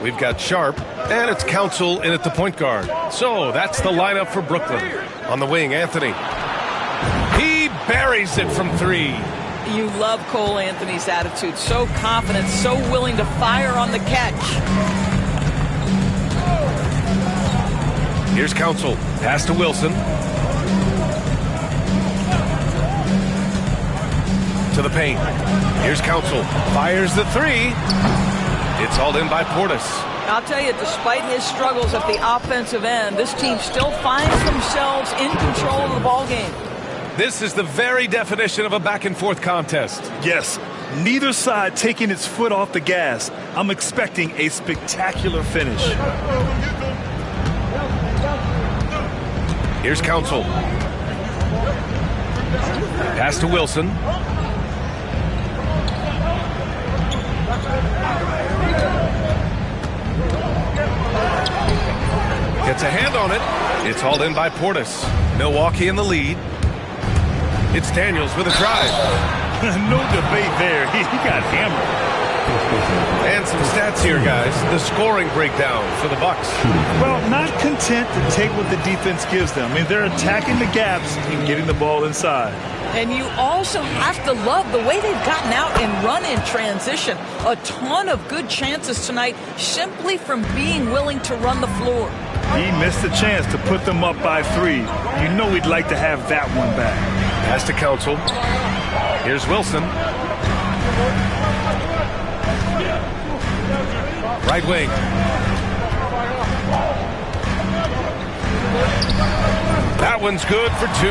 We've got Sharp, and it's Council in at the point guard. So that's the lineup for Brooklyn. On the wing, Anthony. He buries it from 3. You love Cole Anthony's attitude. So confident, so willing to fire on the catch. Here's Council. Pass to Wilson. To the paint. Here's Council. Fires the 3. It's hauled in by Portis. I'll tell you, despite his struggles at the offensive end, this team still finds themselves in control of the ball game. This is the very definition of a back-and-forth contest. Yes, neither side taking its foot off the gas. I'm expecting a spectacular finish. Here's Council. Pass to Wilson. Gets a hand on it. It's hauled in by Portis. Milwaukee in the lead. It's Daniels with a drive. No debate there. He got hammered. And some stats here, guys. The scoring breakdown for the Bucks. Well, not content to take what the defense gives them. I mean, they're attacking the gaps and getting the ball inside. And you also have to love the way they've gotten out and run in transition. A ton of good chances tonight simply from being willing to run the floor. He missed the chance to put them up by 3. You know we'd like to have that one back. Pass to Council. Here's Wilson. Right wing. That one's good for 2.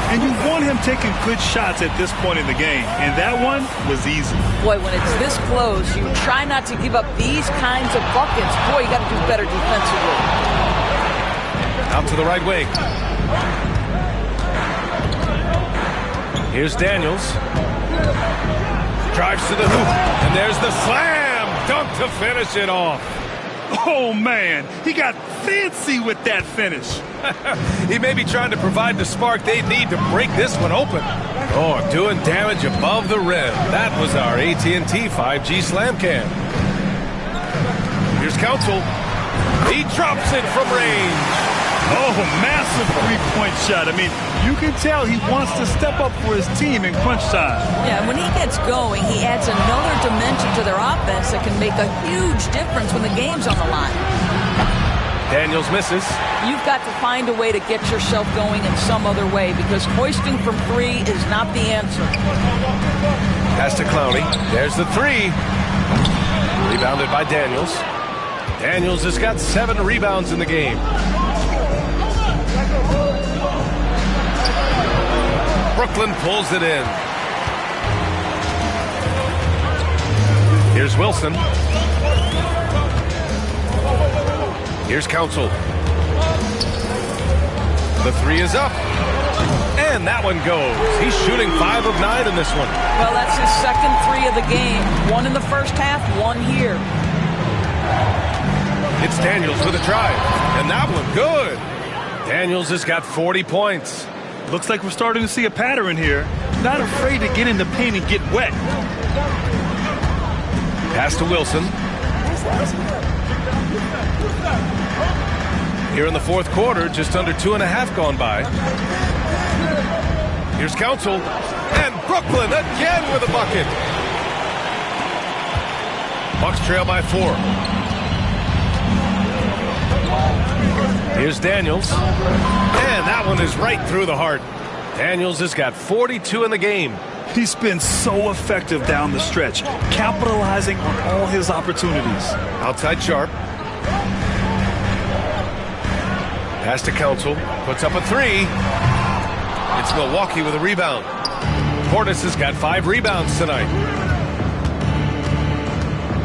And you want him taking good shots at this point in the game. And that one was easy. Boy, when it's this close, you try not to give up these kinds of buckets. Boy, you got to do better defensively. Out to the right wing. Here's Daniels. Drives to the hoop. And there's the slam dunk to finish it off. Oh, man. He got fancy with that finish. He may be trying to provide the spark they need to break this one open. Oh, doing damage above the rim. That was our AT&T 5G slam cam. Here's Council. He drops it from range. Oh, massive three-point shot. I mean, you can tell he wants to step up for his team in crunch time. Yeah, when he gets going, he adds another dimension to their offense that can make a huge difference when the game's on the line. Daniels misses. You've got to find a way to get yourself going in some other way because hoisting from 3 is not the answer. Pass to Clowney. There's the 3. Rebounded by Daniels. Daniels has got 7 rebounds in the game. Brooklyn pulls it in. Here's Wilson. Here's Council. The 3 is up. And that one goes. He's shooting 5 of 9 in this one. Well, that's his second 3 of the game. 1 in the first half, 1 here. It's Daniels with a drive. And that one good. Daniels has got 40 points. Looks like we're starting to see a pattern here. Not afraid to get in the paint and get wet. Pass to Wilson. Here in the fourth quarter, just under 2.5 gone by. Here's Council. And Brooklyn again with a bucket. Bucks trail by 4. Here's Daniels. And that one is right through the heart. Daniels has got 42 in the game. He's been so effective down the stretch, capitalizing on all his opportunities. Outside Sharp. Pass to Council. Puts up a 3. It's Milwaukee with a rebound. Portis has got 5 rebounds tonight.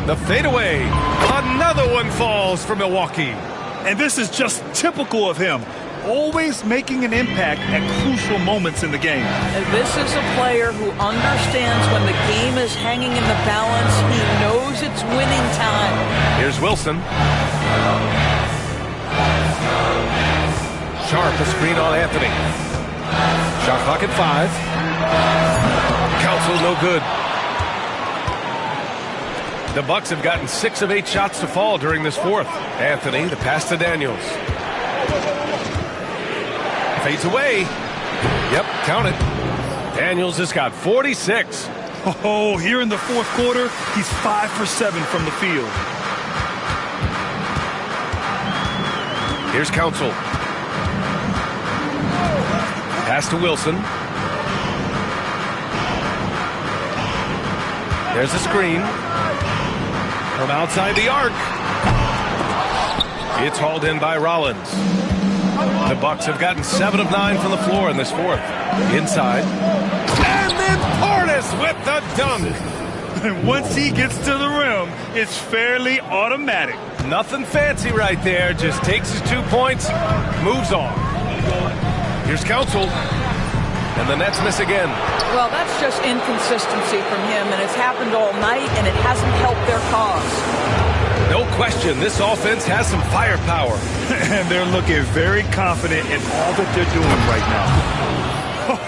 The fadeaway. Another one falls for Milwaukee. And this is just typical of him. Always making an impact at crucial moments in the game. And this is a player who understands when the game is hanging in the balance. He knows it's winning time. Here's Wilson. Sharp, a screen on Anthony. Shot clock at 5. Counsel no good. The Bucks have gotten 6 of 8 shots to fall during this fourth. Anthony, the pass to Daniels. Fades away. Yep, count it. Daniels has got 46. Oh, here in the fourth quarter, he's 5 for 7 from the field. Here's Counsel. Pass to Wilson. There's a screen. From outside the arc. It's hauled in by Rollins. The Bucks have gotten 7 of 9 from the floor in this fourth. Inside. And then Portis with the dunk. And once he gets to the rim, it's fairly automatic. Nothing fancy right there. Just takes his 2 points, moves on. Here's Counsel. And the Nets miss again. Well, that's just inconsistency from him, and it's happened all night, and it hasn't helped their cause. No question, this offense has some firepower. And they're looking very confident in all that they're doing right now.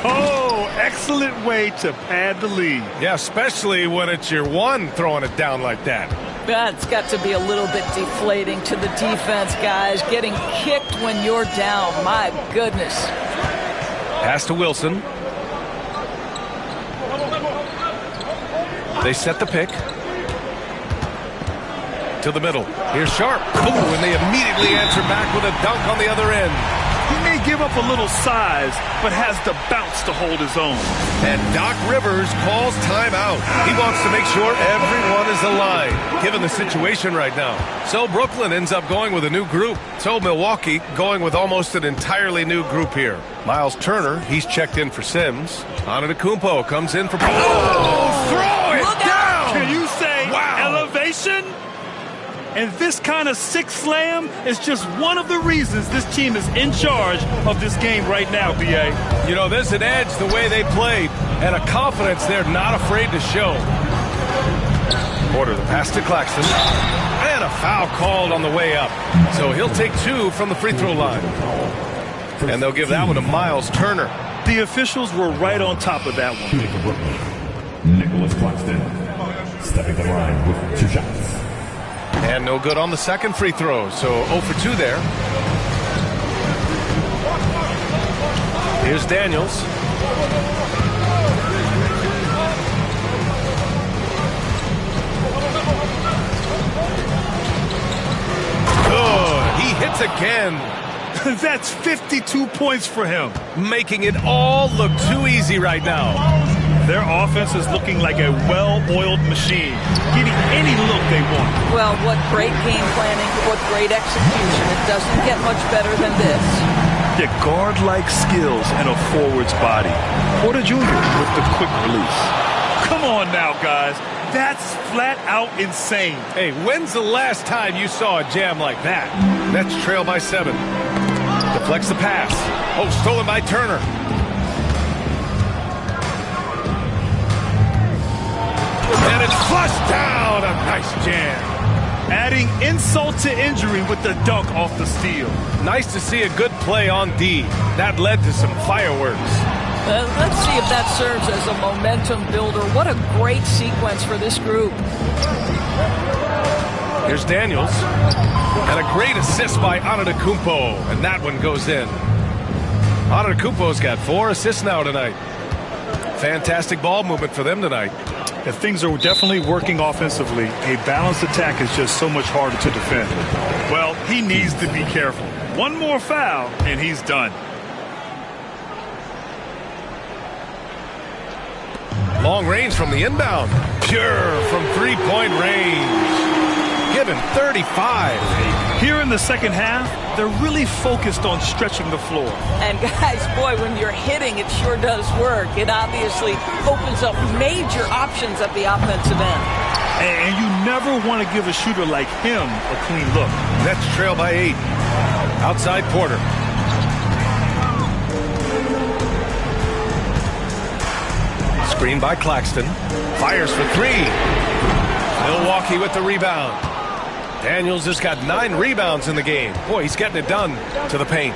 Oh, excellent way to pad the lead. Yeah, especially when it's your one throwing it down like that. That's got to be a little bit deflating to the defense, guys. Getting kicked when you're down. My goodness. Pass to Wilson. They set the pick. To the middle. Here's Sharp. Ooh, and they immediately answer back with a dunk on the other end. He may give up a little size, but has the bounce to hold his own. And Doc Rivers calls timeout. He wants to make sure everyone is aligned, given the situation right now. So Brooklyn ends up going with a new group. So Milwaukee going with almost an entirely new group here. Miles Turner, he's checked in for Sims. Antetokounmpo comes in for... Oh, throw it down! Can you say wow. Elevation? And this kind of sick slam is just one of the reasons this team is in charge of this game right now, B.A. You know, there's an edge the way they played and a confidence they're not afraid to show. Porter, the pass to Claxton. And a foul called on the way up. So he'll take 2 from the free throw line. And they'll give that one to Miles Turner. The officials were right on top of that one. Shooting for Brooklyn, Nicholas Claxton. Stepping the line with 2 shots. And no good on the second free throw, so 0 for 2 there. Here's Daniels. Good, he hits again. That's 52 points for him. Making it all look too easy right now. Their offense is looking like a well-oiled machine, getting any look they want. Well, what great game planning, what great execution. It doesn't get much better than this. The guard-like skills and a forward's body. Porter Jr. with the quick release. Come on now, guys. That's flat out insane. Hey, when's the last time you saw a jam like that? Nets trail by 7. Deflects the pass. Oh, stolen by Turner. And it's flushed down. A nice jam. Adding insult to injury with the dunk off the steal. Nice to see a good play on D. That led to some fireworks. Let's see if that serves as a momentum builder. What a great sequence for this group. Here's Daniels. And a great assist by Antetokounmpo. And that one goes in. Antetokounmpo's got 4 assists now tonight. Fantastic ball movement for them tonight. If things are definitely working offensively, a balanced attack is just so much harder to defend. Well, he needs to be careful. One more foul, and he's done. Long range from the inbound. Pure from 3-point range. Given 35. Here in the second half, they're really focused on stretching the floor. And guys, boy, when you're hitting, it sure does work. It obviously opens up major options at the offensive end. And you never want to give a shooter like him a clean look. Nets trail by 8. Outside Porter. Screen by Claxton. Fires for 3. Milwaukee with the rebound. Daniels has got 9 rebounds in the game. Boy, he's getting it done to the paint.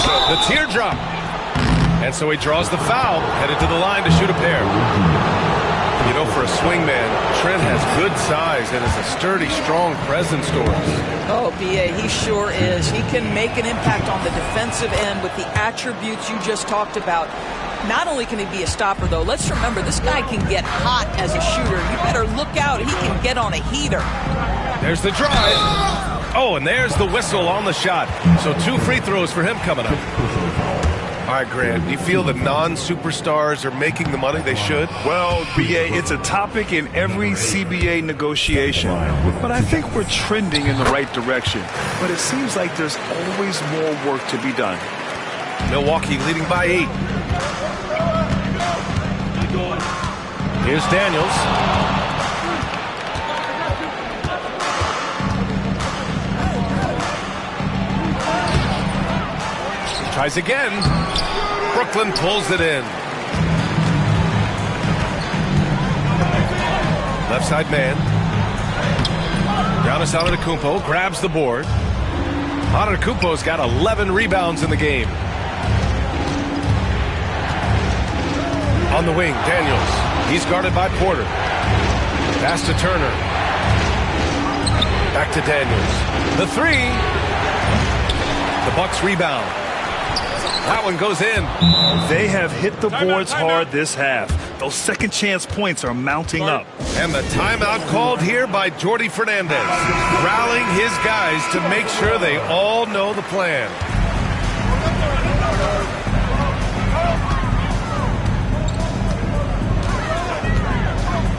The teardrop. And so he draws the foul, headed to the line to shoot a pair. You know, for a swingman, Trent has good size and is a sturdy, strong presence to us. Oh, B.A., he sure is. He can make an impact on the defensive end with the attributes you just talked about. Not only can he be a stopper, though, let's remember, this guy can get hot as a shooter. You better look out. He can get on a heater. There's the drive. Oh, and there's the whistle on the shot. So 2 free throws for him coming up. All right, Grant, do you feel the non-superstars are making the money they should? Well, B.A., it's a topic in every CBA negotiation. But I think we're trending in the right direction. But it seems like there's always more work to be done. Milwaukee leading by 8. Here's Daniels. Tries again. Brooklyn pulls it in. Left side man. Giannis Antetokounmpo grabs the board. Antetokounmpo's got 11 rebounds in the game. On the wing, Daniels. He's guarded by Porter. Pass to Turner. Back to Daniels. The 3. The Bucks rebound. That one goes in. They have hit the boards hard this half. Those second chance points are mounting up. And the timeout called here by Jordi Fernandez, rallying his guys to make sure they all know the plan.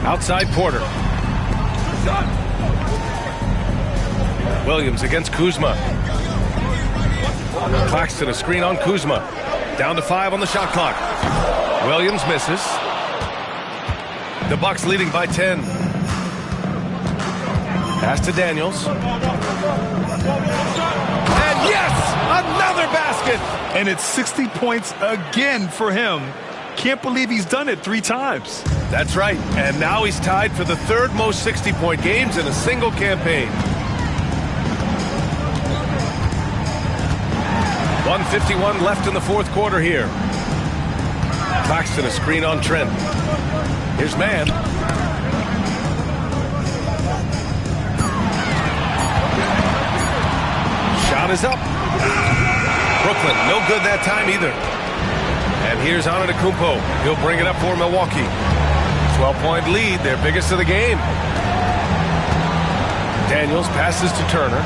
Outside Porter. Williams against Kuzma. Claxton a screen on Kuzma. Down to 5 on the shot clock. Williams misses. The Bucks leading by 10. Pass to Daniels. And yes! Another basket! And it's 60 points again for him. Can't believe he's done it 3 times. That's right. And now he's tied for the 3rd most 60-point games in a single campaign. 1:51 left in the 4th quarter here. Claxton a screen on Trent. Here's man. Shot is up. Brooklyn, no good that time either. And here's Antetokounmpo. He'll bring it up for Milwaukee. 12-point lead, their biggest of the game. Daniels passes to Turner.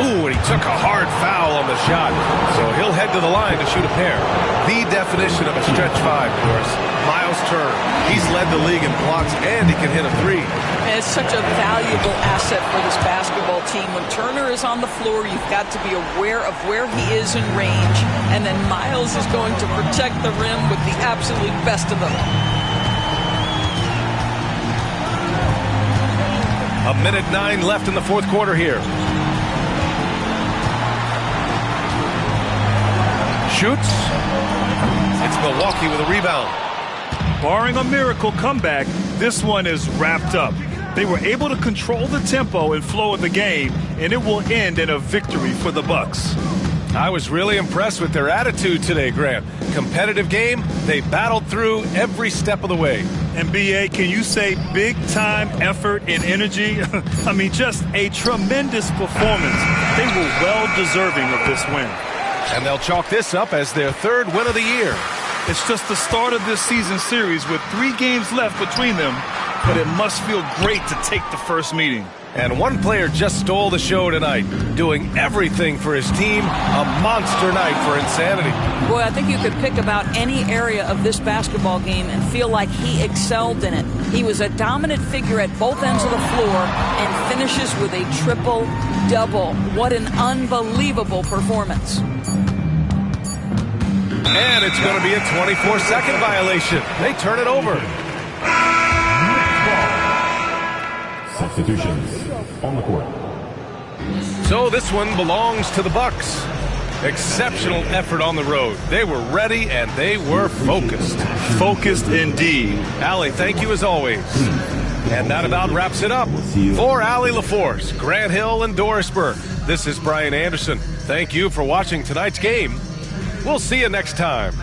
Ooh, and he took a hard foul on the shot. So he'll head to the line to shoot a pair. The definition of a stretch 5, of course. Miles Turner. He's led the league in blocks, and he can hit a 3. And it's such a valuable asset for this basketball team. When Turner is on the floor, you've got to be aware of where he is in range. And then Miles is going to protect the rim with the absolute best of them. A minute 9 left in the 4th quarter here. Shoots. It's Milwaukee with a rebound. Barring a miracle comeback, this one is wrapped up. They were able to control the tempo and flow of the game, and it will end in a victory for the Bucks. I was really impressed with their attitude today, Graham. Competitive game, they battled through every step of the way. And B.A., can you say big-time effort and energy? I mean, just a tremendous performance. They were well-deserving of this win. And they'll chalk this up as their 3rd win of the year. It's just the start of this season series with 3 games left between them, but it must feel great to take the first meeting. And one player just stole the show tonight, doing everything for his team. A monster night for insanity. Boy, I think you could pick about any area of this basketball game and feel like he excelled in it. He was a dominant figure at both ends of the floor and finishes with a triple-double. What an unbelievable performance. And it's going to be a 24-second violation. They turn it over. Substitutions on the court. So this one belongs to the Bucks. Exceptional effort on the road. They were ready and they were focused. Focused indeed. Allie, thank you as always. And that about wraps it up. For Allie LaForce, Grant Hill, and Dorisburg, this is Brian Anderson. Thank you for watching tonight's game. We'll see you next time.